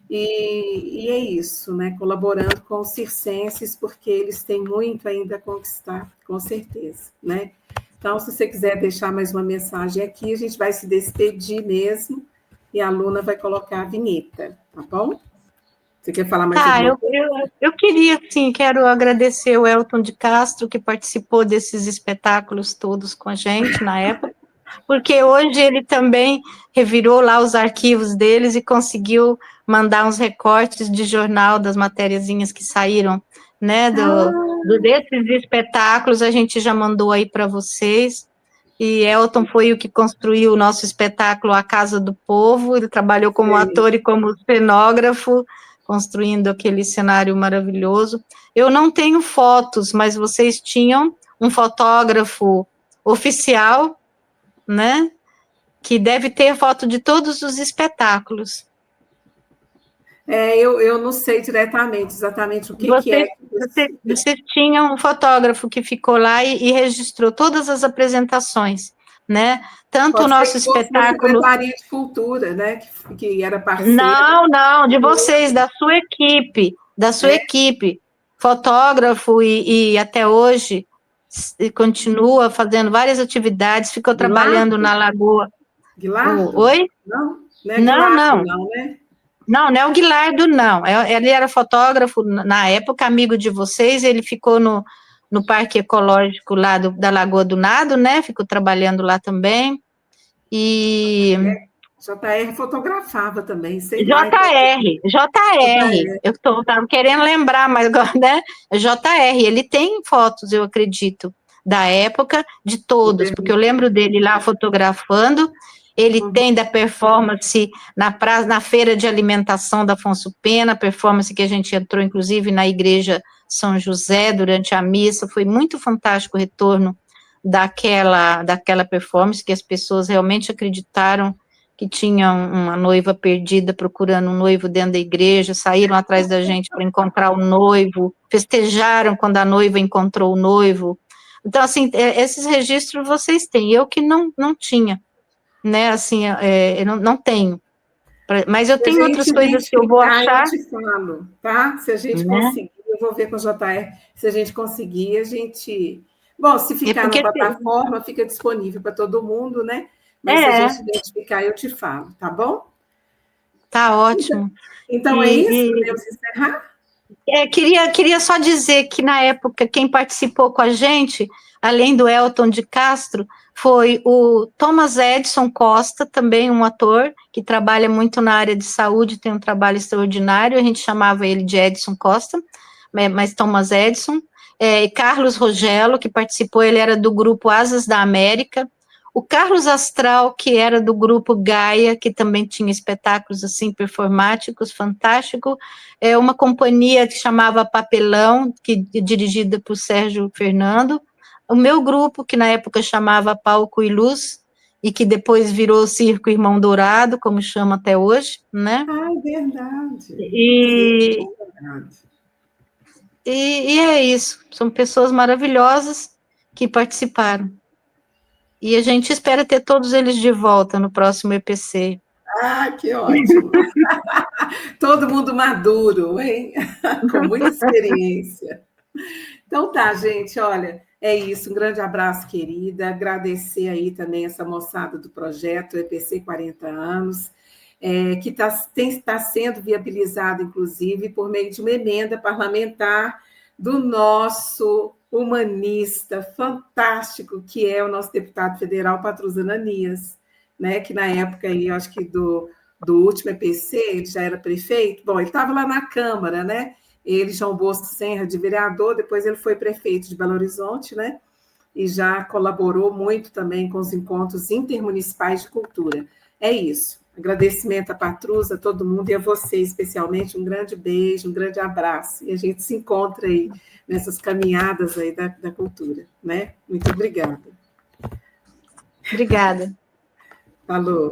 e é isso, né? Colaborando com os circenses, porque eles têm muito ainda a conquistar, com certeza, né? Então, se você quiser deixar mais uma mensagem aqui, a gente vai se despedir mesmo, e a Luna vai colocar a vinheta, tá bom? Você quer falar mais alguma coisa? Eu queria, sim, quero agradecer o Elton de Castro, que participou desses espetáculos todos com a gente na época, porque hoje ele também revirou lá os arquivos deles e conseguiu mandar uns recortes de jornal das matériazinhas que saíram, né, desses espetáculos, a gente já mandou aí para vocês, e Elton foi o que construiu o nosso espetáculo A Casa do Povo, ele trabalhou como ator e como cenógrafo, construindo aquele cenário maravilhoso. Eu não tenho fotos, mas vocês tinham um fotógrafo oficial, né, que deve ter foto de todos os espetáculos. Eu não sei diretamente exatamente o que é. Vocês tinham um fotógrafo que ficou lá e registrou todas as apresentações, né? Tanto Pode o nosso ser que fosse da espetáculo... Secretaria de Cultura, né? Que era parceira. Não, de vocês, da sua equipe. Fotógrafo e até hoje continua fazendo várias atividades, ficou trabalhando na Lagoa. Guilardo? Oi? Não é Guilardo, não, né? Não é o Guilardo, não. Ele era fotógrafo na época, amigo de vocês, ele ficou no Parque Ecológico lá da Lagoa do Nado, né? Ficou trabalhando lá também. E... JR fotografava também, sei lá. JR. Eu estava querendo lembrar, mas agora, né? JR, ele tem fotos, eu acredito, da época, de todos, porque eu lembro dele lá fotografando. Ele tem da performance na feira de alimentação da Afonso Pena, performance que a gente entrou, inclusive, na igreja São José, durante a missa. Foi muito fantástico o retorno daquela performance, que as pessoas realmente acreditaram que tinha uma noiva perdida procurando um noivo dentro da igreja, saíram atrás da gente para encontrar o noivo, festejaram quando a noiva encontrou o noivo. Então, assim, esses registros vocês têm, eu que não tinha, né, assim, eu não tenho, mas eu tenho outras coisas que eu vou achar. Eu te falo, tá? Se a gente conseguir, eu vou ver com o JR, se a gente conseguir, a gente... Bom, se ficar na plataforma, fica disponível para todo mundo, né? Mas se a gente identificar, eu te falo, tá bom? Tá ótimo. Então é isso, podemos encerrar? Queria só dizer que, na época, quem participou com a gente, além do Elton de Castro, foi o Thomas Edson Costa, também um ator que trabalha muito na área de saúde, tem um trabalho extraordinário, a gente chamava ele de Edson Costa, mas Thomas Edson, e Carlos Rogelo, que participou, ele era do grupo Asas da América, o Carlos Astral, que era do grupo Gaia, que também tinha espetáculos assim performáticos, fantástico, uma companhia que chamava Papelão, dirigida por Sérgio Fernando, o meu grupo, que na época chamava Palco e Luz, e que depois virou Circo Irmão Dourado, como chama até hoje, né? É verdade. E é isso, são pessoas maravilhosas que participaram. E a gente espera ter todos eles de volta no próximo EPC. Que ótimo! Todo mundo maduro, hein? Com muita experiência. Então tá, gente, olha, é isso. Um grande abraço, querida. Agradecer aí também essa moçada do projeto EPC 40 anos. que está sendo viabilizado, inclusive, por meio de uma emenda parlamentar do nosso humanista fantástico, que é o nosso deputado federal, Patrus Ananias, né, que na época, aí, acho que do último EPC, ele já era prefeito, bom, ele estava lá na Câmara, né, ele, João Bosco Senra, de vereador, depois ele foi prefeito de Belo Horizonte, né, e já colaborou muito também com os encontros intermunicipais de cultura. É isso. Agradecimento a Patrus, a todo mundo e a você, especialmente, um grande beijo, um grande abraço, e a gente se encontra aí nessas caminhadas aí da cultura, né? Muito obrigada. Obrigada. Falou.